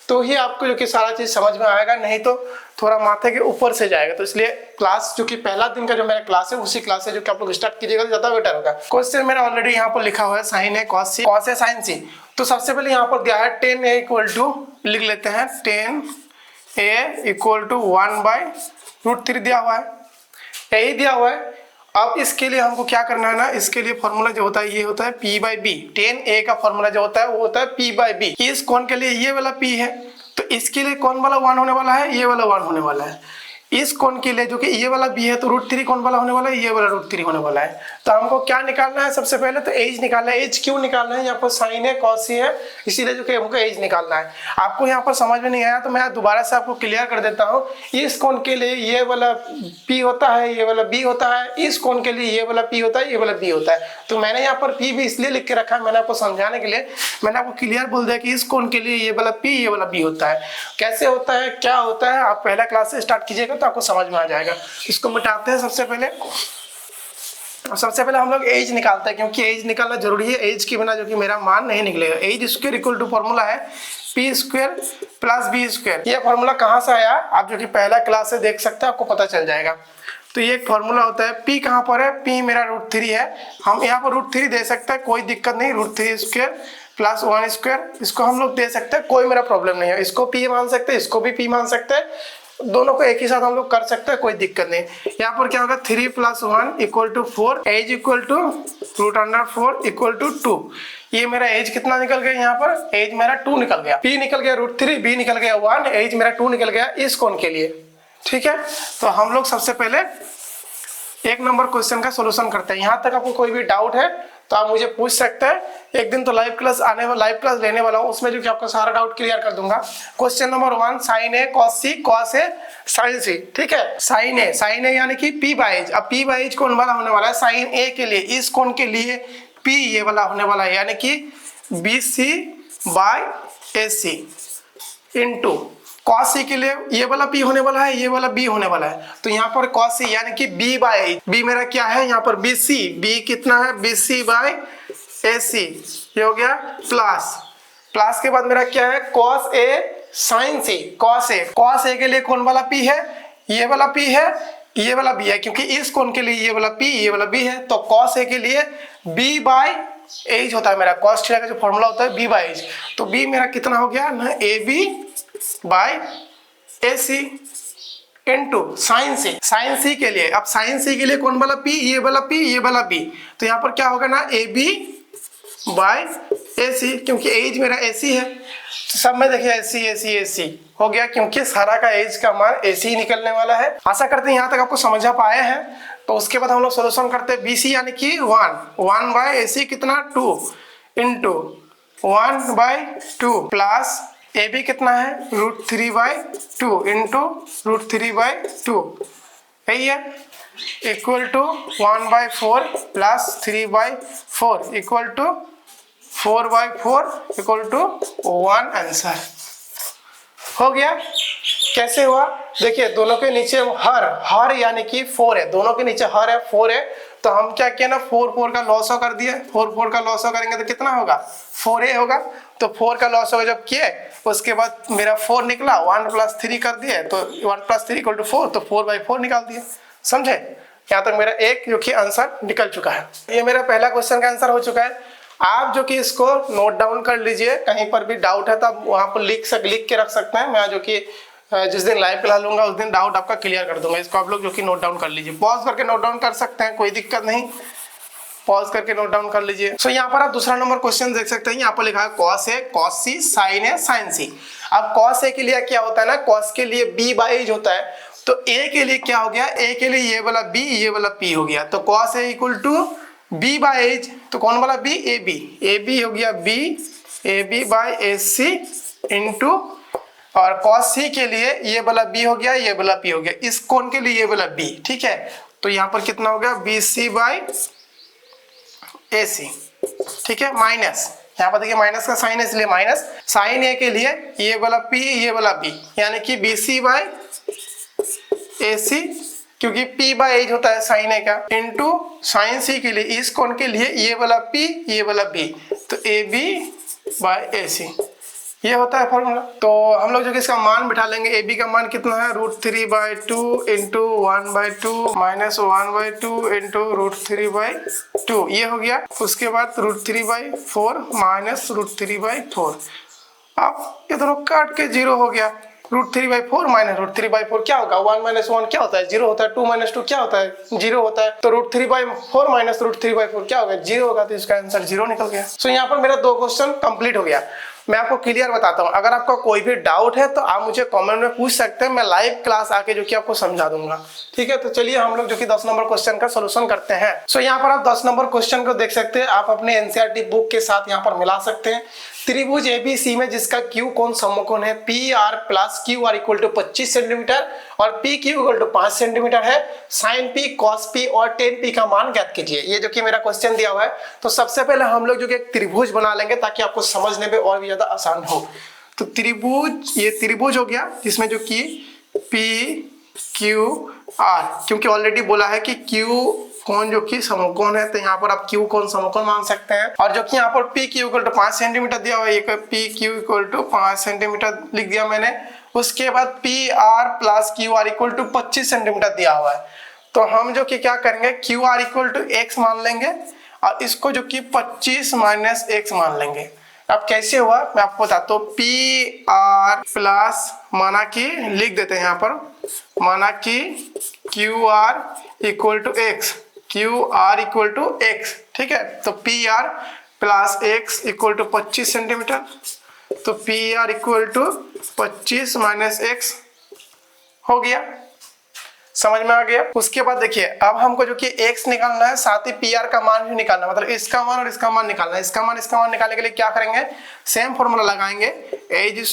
तो ही आपको जो कि सारा चीज समझ में आएगा, नहीं तो थोड़ा माथे के ऊपर से जाएगा। तो इसलिए क्लास जो कि पहला दिन का जो मेरा क्लास है, उसी क्लास से जो कि आप लोग स्टार्ट कीजिएगा तो ज्यादा बेटर होगा। क्वेश्चन मेरा ऑलरेडी यहाँ पर लिखा हुआ है, sin A cos C cos A sin C। तो सबसे पहले यहाँ पर दिया है tan A इक्वल टू, लिख लेते हैं tan A इक्वल टू 1/√3 दिया हुआ है, यही दिया हुआ है। अब इसके लिए हमको क्या करना है ना, इसके लिए फॉर्मूला जो होता है ये होता है P by B. tan A का फॉर्मूला जो होता है वो होता है P बाई बी। इस कोण के लिए ये वाला P है, तो इसके लिए कौन वाला 1 होने वाला है, ये वाला 1 होने वाला है। इस कोण के लिए जो कि ये वाला B है तो √3 कौन वाला होने वाला है, ये वाला √3 होने वाला है। तो हमको क्या निकालना है, सबसे पहले तो एज निकालना है। एज क्यों निकालना है, यहाँ पर साइन है कॉस है, इसीलिए जो कि हमको एज निकालना है। आपको यहाँ पर समझ में नहीं आया तो मैं दोबारा से आपको क्लियर कर देता हूँ। इस कोण के लिए ये वाला P होता है, ये वाला B होता है। इस कोण के लिए ये वाला P होता है, ये वाला B होता है। तो मैंने यहाँ पर P भी इसलिए लिख के रखा है, मैंने आपको समझाने के लिए। मैंने आपको क्लियर बोल दिया कि इस कोण के लिए ये वाला P, ये वाला B होता है। कैसे होता है, क्या होता है, आप पहला क्लास से स्टार्ट कीजिएगा तो आपको समझ में आ जाएगा। इसको मिटाते हैं। सबसे पहले हम लोग एज निकालते हैं, क्योंकि एज निकालना जरूरी है। एज के बिना जो कि मेरा मान नहीं निकलेगा। H square equal to formula है P square plus B square. ये फॉर्मूला कहाँ से आया, आप जो कि पहला क्लास से देख सकते हैं, आपको पता चल जाएगा। तो ये एक फॉर्मूला होता है। P कहाँ पर है, P मेरा √3 है। हम यहाँ पर √3 दे सकते हैं, कोई दिक्कत नहीं। √3 स्क्वायर प्लस 1 स्क्वायर, इसको हम लोग दे सकते हैं, कोई मेरा प्रॉब्लम नहीं है। इसको P मान सकते हैं, इसको भी P मान सकते हैं, दोनों को एक ही साथ हम लोग कर सकते हैं, कोई दिक्कत नहीं। यहाँ पर क्या होगा, 3 + 1 = 4, एज इक्वल टू √4 = 2। ये मेरा एज कितना निकल गया, यहाँ पर एज मेरा 2 निकल गया। P निकल गया √3, B निकल गया 1, एज मेरा 2 निकल गया इस कोण के लिए। ठीक है, तो हम लोग सबसे पहले 1 नंबर क्वेश्चन का सोल्यूशन करते हैं। यहाँ तक आपको कोई भी डाउट है तो आप मुझे पूछ सकते हैं। एक दिन तो लाइव क्लास लेने वाला हूँ, उसमें जो कि आपका सारा डाउट क्लियर कर दूंगा। Question number 1, sign A cos C, cos A sign सी। ठीक है, साइन ए यानी कि P बाई एज। अब P बाई एज कौन वाला होने वाला है, साइन ए के लिए, इस कोण के लिए P ये वाला होने वाला है, यानी कि BC by AC into cos C के लिए ये वाला P होने वाला है, ये वाला B होने वाला है। तो यहाँ पर कॉस सी यानी कि B बाई एच। B मेरा क्या है, यहाँ पर BC, B कितना है, BC बाई AC, ये हो गया प्लस के बाद मेरा क्या है, cos A sign C. Cos A के लिए कौन वाला P है, ये वाला P है, ये वाला B है, क्योंकि इस कोण के लिए ये वाला P, ये वाला B है। तो कॉस ए के लिए B बाई एच होता है मेरा, कॉस थीटा का जो फॉर्मूला होता है B बाई एच। तो B मेरा कितना हो गया ना, AB by AC into sine C के लिए। अब साइन सी के लिए कौन वाला P, ये वाला P, ये वाला B। तो यहाँ पर क्या होगा ना, AB बाई AC, क्योंकि एज मेरा AC है। तो सब में देखिए AC हो गया, क्योंकि सारा का एज का मान AC ही निकलने वाला है। आशा करते हैं यहाँ तक आपको समझ आ पाए हैं। तो उसके बाद हम लोग सोल्यूशन करते हैं। BC यानी कि 1 बाई AC कितना, 2 इंटू 1 बाई 2 प्लस AB कितना है, √3/2 इंटू √3/2, यही है, equal to 1/4 plus 3/4 equal to 4/4 equal to 1 answer हो गया। कैसे हुआ, देखिए दोनों के नीचे हर यानी कि 4 है, दोनों के नीचे हर है, 4 है। तो हम क्या किया ना, 4 का लॉस कर दिए। 4 का लॉस करेंगे तो कितना होगा, 4a होगा। तो 4 का लॉस जब किए उसके बाद मेरा 4 निकला, 1 + 3 कर दिए, तो 1 + 3 = 4, तो 4/4 निकाल दिए। समझे, यहाँ तक मेरा एक जो कि आंसर निकल चुका है। ये मेरा पहला क्वेश्चन का आंसर हो चुका है। आप जो कि इसको नोट डाउन कर लीजिए, कहीं पर भी डाउट है तो आप वहाँ पर लिख के रख सकते हैं। मैं जो कि जिस दिन लाइव क्लास लूंगा उस दिन डाउट आपका क्लियर कर दूंगा। इसको आप लोग जो कि नोट डाउन कर लीजिए, पॉज करके नोट डाउन कर सकते हैं, कोई दिक्कत नहीं, पॉज करके नोट डाउन कर लीजिए। सो यहाँ पर आप दूसरा नंबर क्वेश्चन देख सकते हैं। यहाँ पर लिखा है cos A cos C, sign A sign सी। अब कॉस ए के लिए क्या होता है ना, कॉस के लिए B बाई एज होता है। तो A के लिए क्या हो गया, A के लिए ये वाला B, ये वाला P हो गया। तो cos A equal to B by H, तो कौन वाला B, AB हो गया B, AB by AC into, और कॉस सी के लिए ये वाला B हो गया, ये वाला P हो गया, इस कोण के लिए ये वाला B। ठीक है, तो यहाँ पर कितना हो गया, BC बाई AC। ठीक है, माइनस, यहाँ पर देखिए माइनस का साइन है इसलिए माइनस। साइन ए के लिए ये वाला P, ये वाला B, यानी कि BC बाई AC, क्योंकि P बाई एज होता है साइन ए का, इंटू साइन सी के लिए इस कोण के लिए ये वाला P, ये वाला B, तो AB बाई AC, ये होता है फॉर्मूला। तो हम लोग जो कि इसका मान बिठा लेंगे। AB का मान कितना है, √3/2 इंटू 1/2 माइनस 1/2 इंटू √3/2, ये हो गया। उसके बाद √3/4 माइनस √3/4। अब ये दोनों काट के 0 हो गया, √3/4 माइनस √3/4 क्या होगा, 1 - 1 क्या होता है 0 होता है, 2 - 2 क्या होता है 0 होता है, तो √3/4 माइनस √3/4 क्या होगा 0 होगा, तो इसका आंसर 0 निकल गया। सो यहाँ पर मेरा 2 क्वेश्चन कंप्लीट हो गया। मैं आपको क्लियर बताता हूँ, अगर आपका कोई भी डाउट है तो आप मुझे कमेंट में पूछ सकते हैं, मैं लाइव क्लास आके जो कि आपको समझा दूंगा। ठीक है, तो चलिए हम लोग जो कि 10 नंबर क्वेश्चन का सोल्यूशन करते हैं। सो यहाँ पर आप 10 नंबर क्वेश्चन को देख सकते हैं, आप अपने एनसीईआरटी बुक के साथ यहाँ पर मिला सकते हैं। त्रिभुज एबीसी में जिसका क्यू कोण समकोण है PR + QR = 25 सेंटीमीटर और PQ = 5 सेंटीमीटर है, sin P cos P और tan P का मान ज्ञात कीजिए। ये जो कि मेरा क्वेश्चन दिया हुआ है, तो सबसे पहले हम लोग जो कि एक त्रिभुज बना लेंगे ताकि आपको समझने में और भी ज्यादा आसान हो। तो त्रिभुज, ये त्रिभुज हो गया जिसमें जो कि PQR, क्योंकि ऑलरेडी बोला है कि Q कोण जो कि समकोण है, तो यहाँ पर आप Q कोण समकोण मान सकते हैं। और जो कि यहाँ पर PQ = 5 सेंटीमीटर दिया हुआ है, ये PQ = 5 सेंटीमीटर लिख दिया मैंने। उसके बाद PR + QR = 25 सेंटीमीटर दिया हुआ है, तो हम जो कि क्या करेंगे QR = x मान लेंगे और इसको जो कि 25 - x मान लेंगे। अब कैसे हुआ मैं आपको बताता हूँ। PR प्लस माना कि लिख देते हैं यहाँ पर, माना कि QR = x, QR = x, ठीक है। तो PR + x = 25 सेंटीमीटर, तो PR = 25 - x हो गया, समझ में आ गया। उसके बाद देखिए अब हमको जो कि x निकालना है, साथ ही PR का मान भी निकालना है, मतलब इसका मान और इसका मान निकालना है। इसका मान निकालने के लिए क्या करेंगे, सेम फॉर्मूला लगाएंगे, h² =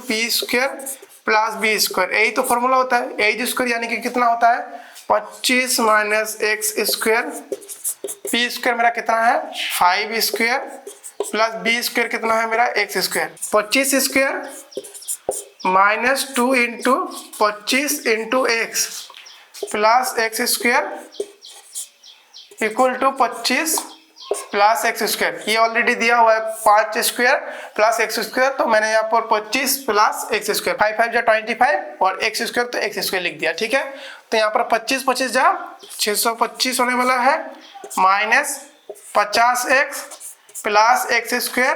p² + b²। यही तो फॉर्मूला होता है। h² यानी कि कितना होता है 25 - x², p² मेरा कितना है 5² + b² कितना है मेरा x²। 25² -2 × 25 × x plus x² = 25 + x²। ये ऑलरेडी दिया हुआ है 5² + x², तो मैंने यहाँ पर 25 + x², 5 × 5 = 25 और x² तो x² लिख दिया। ठीक है, तो यहाँ पर 25 25 जा 625 होने वाला है, माइनस 50x + x²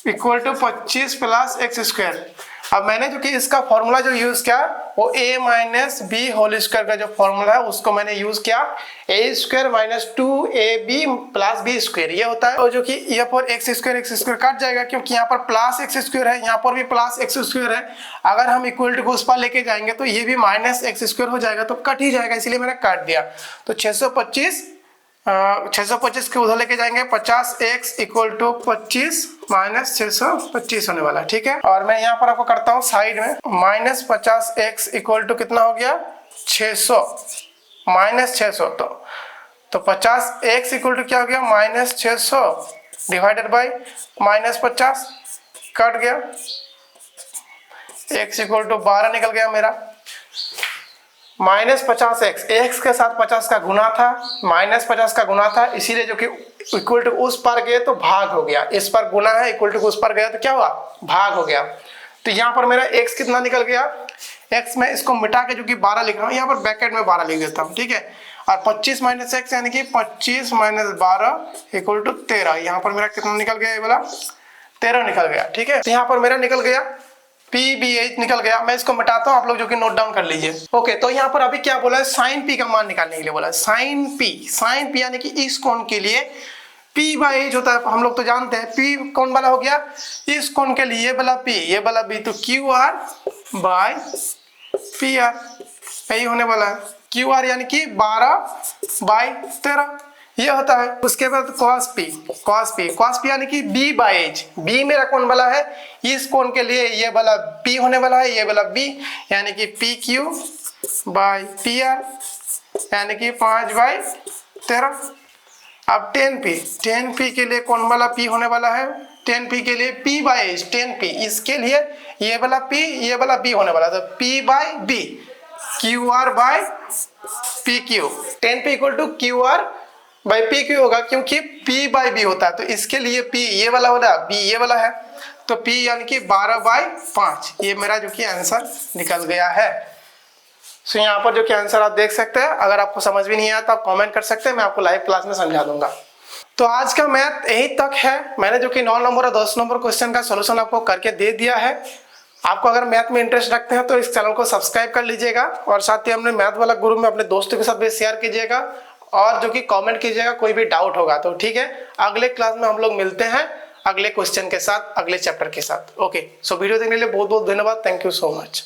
= 25 + x²। अब मैंने जो कि इसका फॉर्मूला जो यूज किया वो a - b² का जो फॉर्मूला है उसको मैंने यूज किया, a² - 2ab + b², ये होता है। और जो कि ये पर x² कट जाएगा क्योंकि यहाँ पर +x² है, यहाँ पर भी +x² है। अगर हम इक्वल टू को उस पर लेके जाएंगे तो ये भी -x² हो जाएगा, तो कट ही जाएगा, इसलिए मैंने काट दिया। तो 625 के उधर लेके जाएंगे, 50x = 25 - 625 होने वाला है। ठीक है, और मैं यहाँ पर आपको करता हूँ साइड में, -50x = कितना हो गया 600 -600, तो 50x = क्या हो गया -600 डिवाइडेड बाई -50, कट गया, x = 12 निकल गया मेरा। -50x, x के साथ 50 का गुना था, -50 का गुना था, इसीलिए जो कि इक्वल टू उस पर गए तो भाग हो गया, इस पर गुना है, इक्वल टू उस पर गया तो क्या हुआ भाग हो गया। तो यहाँ पर मेरा x कितना निकल गया, x में इसको मिटा के जो कि 12 लिख रहा हूँ, यहाँ पर ब्रैकेट में 12 लिख देता हूँ। ठीक है, और 25 - x यानी कि 25 - 12 = 13। यहाँ पर मेरा कितना निकल गया, ये वाला 13 निकल गया। ठीक है, तो यहाँ पर मेरा निकल गया PBH निकल गया। मैं इसको मिटाता हूँ, आप लोग जो कि नोट डाउन कर लीजिए। ओके, तो यहाँ पर अभी क्या बोला है, sin P का मान निकालने के लिए बोला है। sin P यानी कि इस कोण के लिए P/H होता है, हम लोग तो जानते हैं। P कौन वाला हो गया, इस कोण के लिए ये वाला P, ये वाला B, तो QR/PR यही होने वाला है। QR यानी कि 12/13 ये होता है। उसके बाद cos P यानी कि B/H, B मेरा कौन वाला है, इस कोण के लिए ये वाला P होने वाला है, ये वाला B यानी कि PQ/PR यानी कि 5/13। अब tan P के लिए कौन वाला P होने वाला है, tan P के लिए P/H, tan P, इसके लिए ये वाला P, ये वाला B होने वाला है, तो P/B, QR/PQ, tan P = QR/PQ होगा, क्योंकि P/B होता है, तो इसके लिए P ये वाला होगा, B ये वाला है, तो P यानी कि 12/5, ये मेरा जो कि आंसर निकल गया है। सो यहाँ पर जो कि आंसर आप देख सकते हैं। अगर आपको समझ भी नहीं आया तो आप कमेंट कर सकते हैं, मैं आपको लाइव क्लास में समझा दूंगा। तो आज का मैथ यही तक है। मैंने जो कि 9 नंबर और 10 नंबर क्वेश्चन का सॉल्यूशन आपको करके दे दिया है। आपको अगर मैथ में इंटरेस्ट रखते हैं तो इस चैनल को सब्सक्राइब कर लीजिएगा और साथ ही अपने मैथ वाला ग्रुप में अपने दोस्तों के साथ भी शेयर कीजिएगा और जो कि कमेंट कीजिएगा कोई भी डाउट होगा तो। ठीक है, अगले क्लास में हम लोग मिलते हैं अगले क्वेश्चन के साथ, अगले चैप्टर के साथ। ओके, सो वीडियो देखने के लिए बहुत बहुत धन्यवाद। Thank you so much.